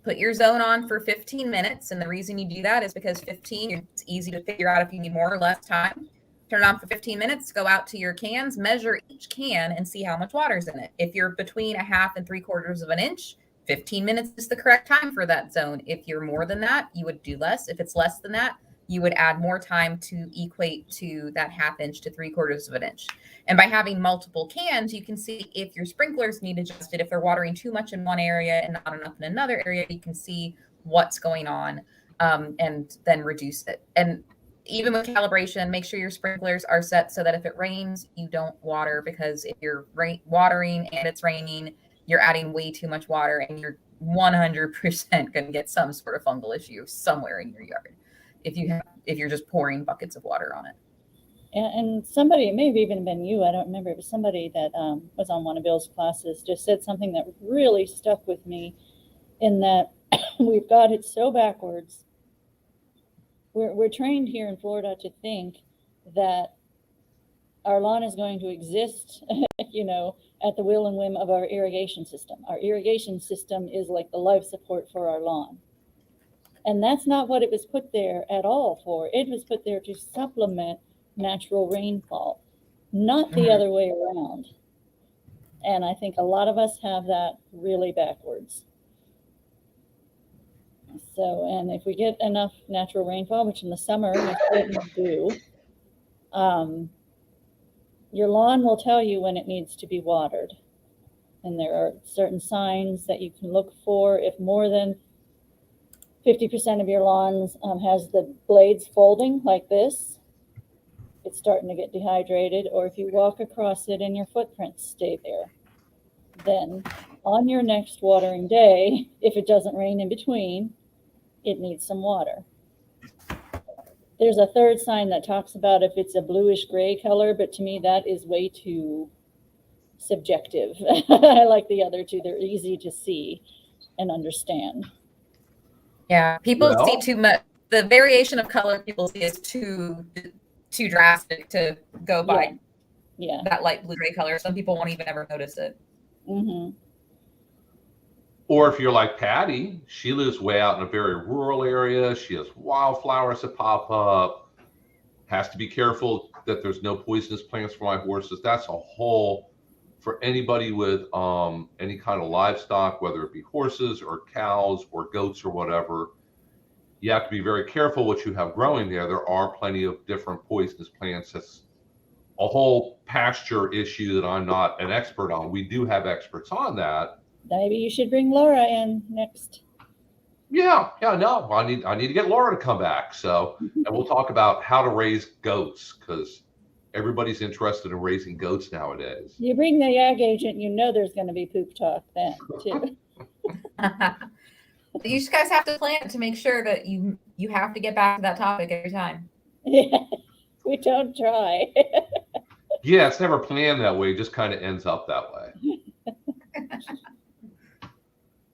Put your zone on for 15 minutes. And the reason you do that is because 15, it's easy to figure out if you need more or less time. Turn it on for 15 minutes, go out to your cans, measure each can and see how much water's in it. If you're between 1/2 and 3/4 of an inch, 15 minutes is the correct time for that zone. If you're more than that, you would do less. If it's less than that, you would add more time to equate to that 1/2 inch to 3/4 of an inch. And by having multiple cans, you can see if your sprinklers need adjusted. If they're watering too much in one area and not enough in another area, you can see what's going on and then reduce it. And even with calibration, make sure your sprinklers are set so that if it rains, you don't water, because if you're watering and it's raining, you're adding way too much water and you're 100% going to get some sort of fungal issue somewhere in your yard if you're just pouring buckets of water on it. And somebody, it may have even been you, I don't remember, it was somebody that was on one of Bill's classes, just said something that really stuck with me, in that we've got it so backwards we're trained here in Florida to think that our lawn is going to exist, you know, at the will and whim of our irrigation system. Our irrigation system is like the life support for our lawn. And that's not what it was put there at all for. It was put there to supplement natural rainfall, not the other way around. And I think a lot of us have that really backwards. So, and if we get enough natural rainfall, which in the summer we certainly do, your lawn will tell you when it needs to be watered. And there are certain signs that you can look for. If more than 50% of your lawn has the blades folding like this, it's starting to get dehydrated. Or if you walk across it and your footprints stay there, then on your next watering day, if it doesn't rain in between, it needs some water. There's a third sign that talks about if it's a bluish gray color, but to me that is way too subjective. I like the other two. They're easy to see and understand. Yeah, people see too much. The variation of color people see is too drastic to go by. Yeah. That light blue gray color. Some people won't even ever notice it. Mm-hmm. Or if you're like Patty, she lives way out in a very rural area. She has wildflowers that pop up. Has to be careful that there's no poisonous plants for my horses. That's a whole, for anybody with any kind of livestock, whether it be horses or cows or goats or whatever, you have to be very careful what you have growing there. There are plenty of different poisonous plants. That's a whole pasture issue that I'm not an expert on. We do have experts on that. Maybe you should bring Laura in next. No, I need to get Laura to come back. So, and we'll talk about how to raise goats, because everybody's interested in raising goats nowadays. You bring the ag agent, you know there's going to be poop talk then too. You just guys have to plan to make sure that you have to get back to that topic every time. Yeah, we don't try. Yeah, it's never planned that way. It just kind of ends up that way.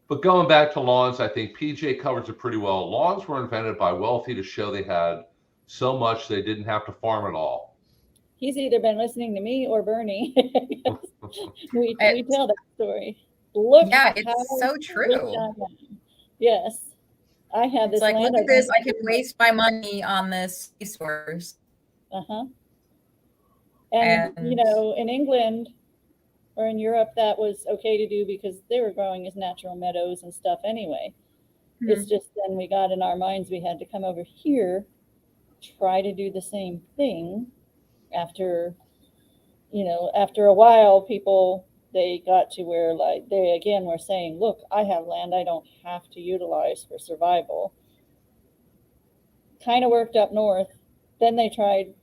But going back to lawns, I think PJ covers it pretty well. Lawns were invented by wealthy to show they had so much they didn't have to farm it all. He's either been listening to me or Bernie. we tell that story. Look, yeah, it's so true. Yes, I have this. It's like, look at this. I can waste my money on this resource. And you know, in England or in Europe, that was okay to do because they were growing as natural meadows and stuff anyway. Mm-hmm. It's just then we got in our minds we had to come over here, try to do the same thing. After a while, people, they got to where like they again were saying, look, I have land I don't have to utilize for survival. Kind of worked up north. Then they tried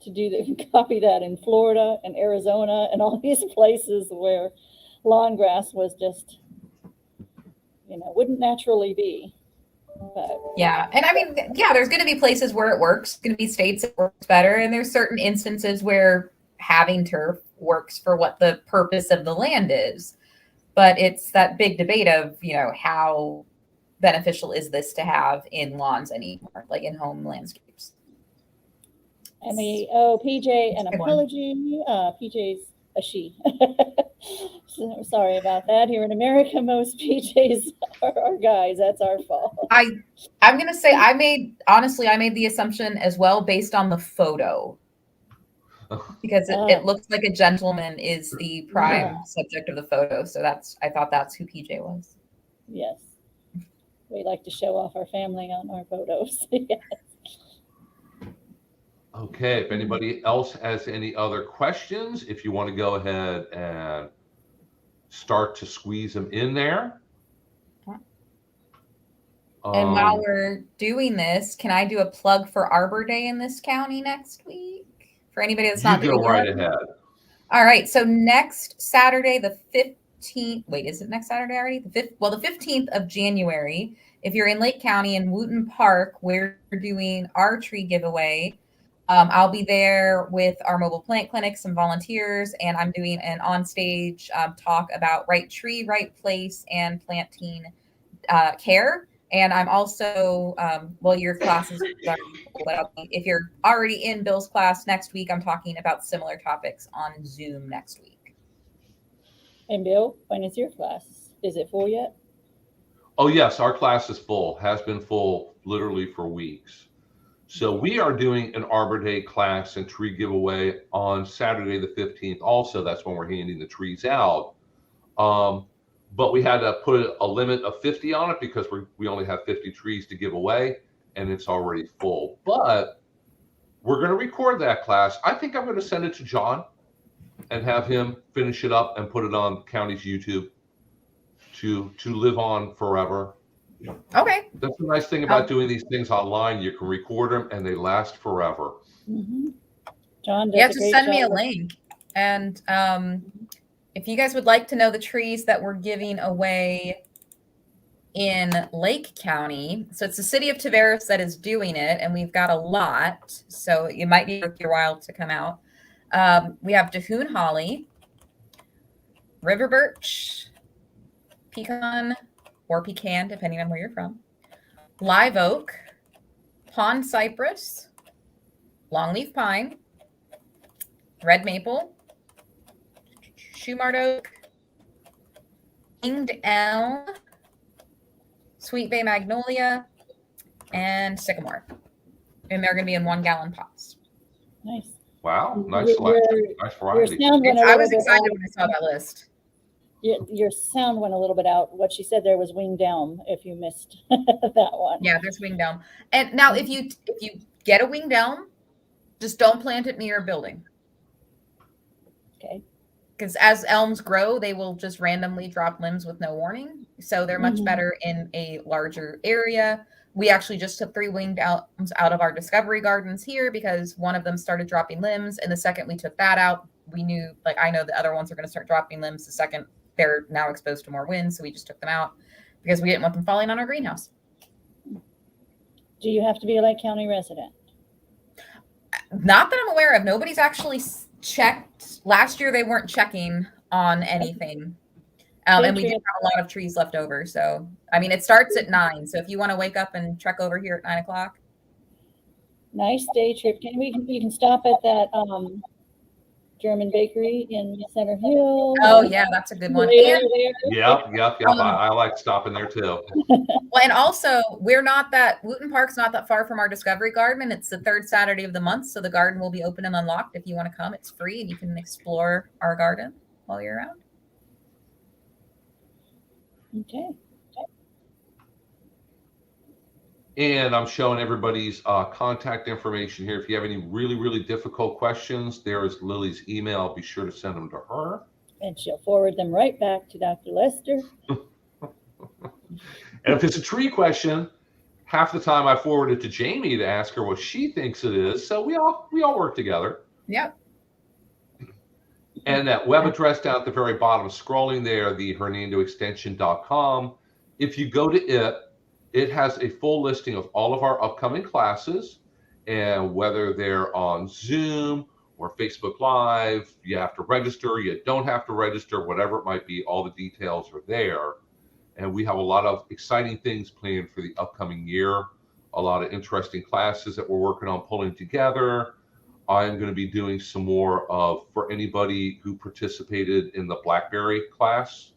to copy that in Florida and Arizona and all these places where lawn grass was just, wouldn't naturally be. But yeah, and I mean, yeah, there's going to be places where it works. Going to be states it works better, and there's certain instances where having turf works for what the purpose of the land is. But it's that big debate of how beneficial is this to have in lawns anymore, like in home landscapes. And we owe PJ an apology. PJ's a she. So, sorry about that. Here in America, most PJs are guys. That's our fault. I'm going to say I made the assumption as well based on the photo. Because it looks like a gentleman is the prime subject of the photo. So I thought that's who PJ was. Yes. We like to show off our family on our photos. Yes. Okay, if anybody else has any other questions, if you want to go ahead and start to squeeze them in there. And while we're doing this, can I do a plug for Arbor Day in this county next week? For anybody that's not doing it. You go right ahead. All right, so next Saturday, the 15th, wait, is it next Saturday already? The 15th of January, if you're in Lake County in Wooten Park, we're doing our tree giveaway. I'll be there with our mobile plant clinic, some volunteers, and I'm doing an onstage talk about right tree, right place, and planting care. And I'm also, well, your classes are full, but if you're already in Bill's class next week, I'm talking about similar topics on Zoom next week. And Bill, when is your class? Is it full yet? Oh, yes, our class is full, has been full literally for weeks. So we are doing an Arbor Day class and tree giveaway on Saturday the 15th. Also, that's when we're handing the trees out. But we had to put a limit of 50 on it because we only have 50 trees to give away, and it's already full. But we're going to record that class. I think I'm going to send it to John and have him finish it up and put it on the county's YouTube to live on forever. Okay. That's the nice thing about doing these things online. You can record them and they last forever. Mm-hmm. John does Yeah, a just great send me a job. link. And if you guys would like to know the trees that we're giving away in Lake County, so it's the city of Tavares that is doing it, and we've got a lot, so it might be worth your while to come out. We have Dahoon Holly, River Birch, Pecan, or Pecan, depending on where you're from, Live Oak, Pond Cypress, Longleaf Pine, Red Maple, Shumard Oak, Winged Elm, Sweet Bay Magnolia, and Sycamore. And they're going to be in 1 gallon pots. Nice. Wow, nice selection, nice variety. Your sound went I was excited when I saw that list. Your sound went a little bit out. What she said there was winged elm, if you missed that one. Yeah, there's winged elm. And now if you get a winged elm, just don't plant it near a building. Okay. Because as elms grow, they will just randomly drop limbs with no warning. So they're much better in a larger area. We actually just took 3 winged elms out of our discovery gardens here because one of them started dropping limbs. And the second we took that out, we knew, like, I know the other ones are going to start dropping limbs. The second they're now exposed to more wind. So we just took them out because we didn't want them falling on our greenhouse. Do you have to be a Lake County resident? Not that I'm aware of. Nobody's actually checked. Last year, they weren't checking on anything. And we did have a lot of trees left over. So, I mean, it starts at 9. So if you want to wake up and trek over here at 9 o'clock. Nice day trip. You can stop at that German bakery in Center Hill. Oh, yeah, that's a good one. And, Yep. I like stopping there too. well, and also, Wooten Park's not that far from our discovery garden, and it's the 3rd Saturday of the month. So the garden will be open and unlocked. If you want to come, it's free and you can explore our garden while you're around. Okay. And I'm showing everybody's contact information here. If you have any really, really difficult questions, there is Lily's email. Be sure to send them to her. And she'll forward them right back to Dr. Lester. And if it's a tree question, half the time I forward it to Jamie to ask her what she thinks it is. So we all work together. Yep. And that web address down at the very bottom, scrolling there, the hernandoextension.com. If you go to it has a full listing of all of our upcoming classes, and whether they're on Zoom or Facebook Live, you have to register, you don't have to register, whatever it might be, all the details are there. And we have a lot of exciting things planned for the upcoming year, a lot of interesting classes that we're working on pulling together. I'm going to be doing some more for anybody who participated in the Blackberry class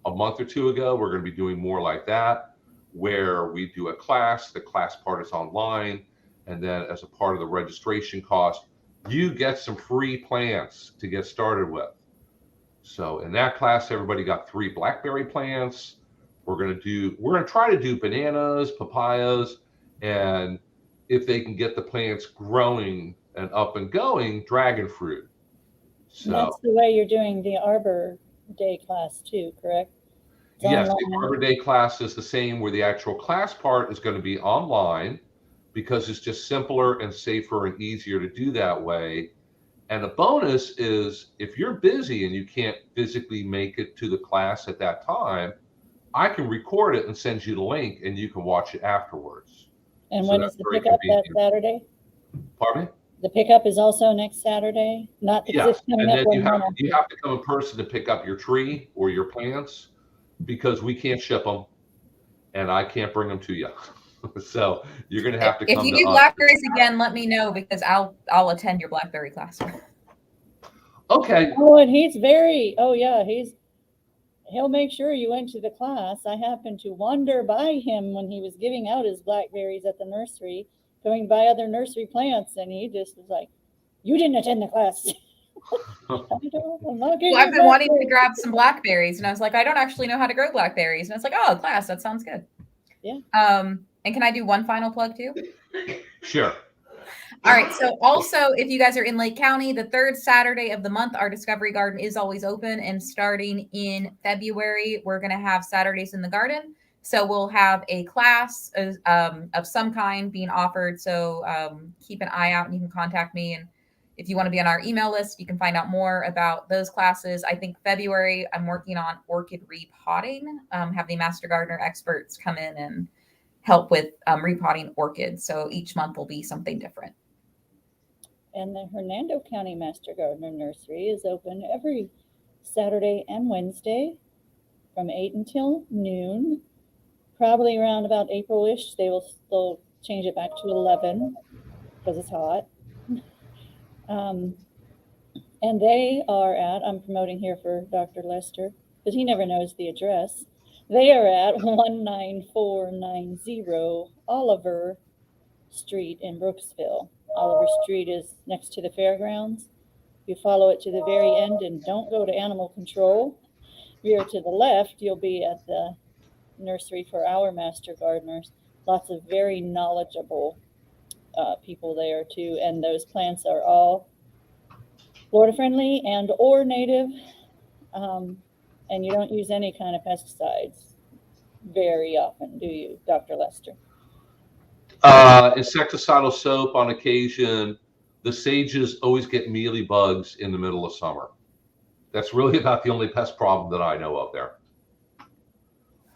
a month or 2 ago, we're going to be doing more like that, where we do a class, the class part is online, and then as a part of the registration cost, you get some free plants to get started with. So in that class, everybody got 3 blackberry plants. We're going to try to do bananas, papayas, and if they can get the plants growing and up and going, dragon fruit. So that's the way you're doing the Arbor Day class too, correct? Yes, the Arbor Day class is the same, where the actual class part is going to be online because it's just simpler and safer and easier to do that way. And the bonus is if you're busy and you can't physically make it to the class at that time, I can record it and send you the link and you can watch it afterwards. And when is the pickup that Saturday? Pardon me? The pickup is also next Saturday? Not the Yes, and then you have to come in person to pick up your tree or your plants because we can't ship them. and I can't bring them to you. So you're going to have to If come you to do us. blackberries again, let me know because I'll attend your blackberry class. Okay. Oh, and he's very, oh yeah, he'll make sure you went to the class. I happened to wander by him when he was giving out his blackberries at the nursery, going by other nursery plants, and he just was like, "You didn't attend the class." I'm not getting Well, I've your been wanting to blackberries. grab some blackberries, and I was like, I don't actually know how to grow blackberries, and I was like, oh, class, that sounds good. Yeah. And can I do one final plug too? Sure. All right. So also, if you guys are in Lake County, the third Saturday of the month, our Discovery Garden is always open. And starting in February, we're going to have Saturdays in the garden. So we'll have a class of some kind being offered. So keep an eye out and you can contact me. And if you want to be on our email list, you can find out more about those classes. I think February, I'm working on orchid repotting, have the Master Gardener experts come in and help with repotting orchids. So each month will be something different. And the Hernando County Master Gardener Nursery is open every Saturday and Wednesday from 8 until noon. Probably around about April-ish, they'll change it back to 11 because it's hot. And they are at, I'm promoting here for Dr. Lester, because he never knows the address. They are at 19490 Oliver Street in Brooksville. Oliver Street is next to the fairgrounds. You follow it to the very end and don't go to animal control. If you're to the left, you'll be at the nursery for our Master Gardeners. Lots of very knowledgeable people there too, and those plants are all Florida friendly and or native, and you don't use any kind of pesticides very often, do you, Dr. Lester? Insecticidal soap on occasion. The sages always get mealy bugs in the middle of summer. That's really about the only pest problem that I know of there.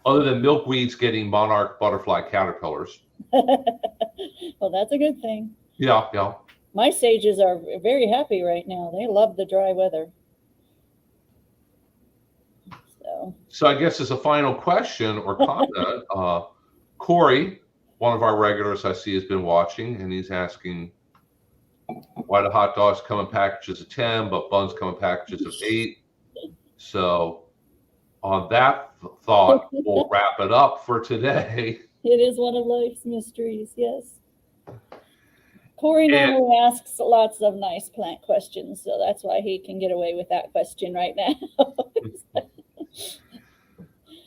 Other than milkweeds getting monarch butterfly caterpillars. Well, that's a good thing. Yeah. My sages are very happy right now. They love the dry weather. So I guess as a final question or comment, Corey, one of our regulars I see has been watching, and he's asking why the hot dogs come in packages of 10, but buns come in packages of 8. So on that thought, we'll wrap it up for today. It is one of life's mysteries, yes. Corey normally asks lots of nice plant questions, so that's why he can get away with that question right now.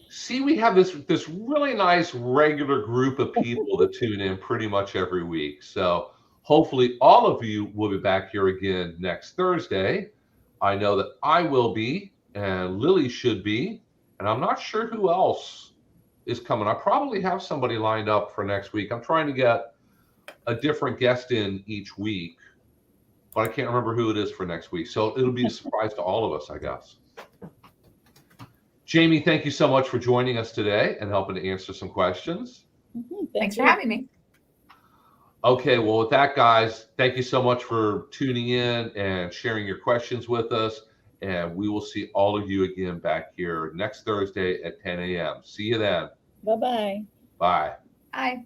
See, we have this really nice regular group of people that tune in pretty much every week. So hopefully all of you will be back here again next Thursday. I know that I will be, and Lily should be, and I'm not sure who else is coming. I probably have somebody lined up for next week. I'm trying to get a different guest in each week, but I can't remember who it is for next week. So it'll be a surprise to all of us, I guess. Jamie, thank you so much for joining us today and helping to answer some questions. Thanks for having me. Okay, well, with that, guys, thank you so much for tuning in and sharing your questions with us. And we will see all of you again back here next Thursday at 10 a.m. See you then. Bye-bye. Bye. Bye.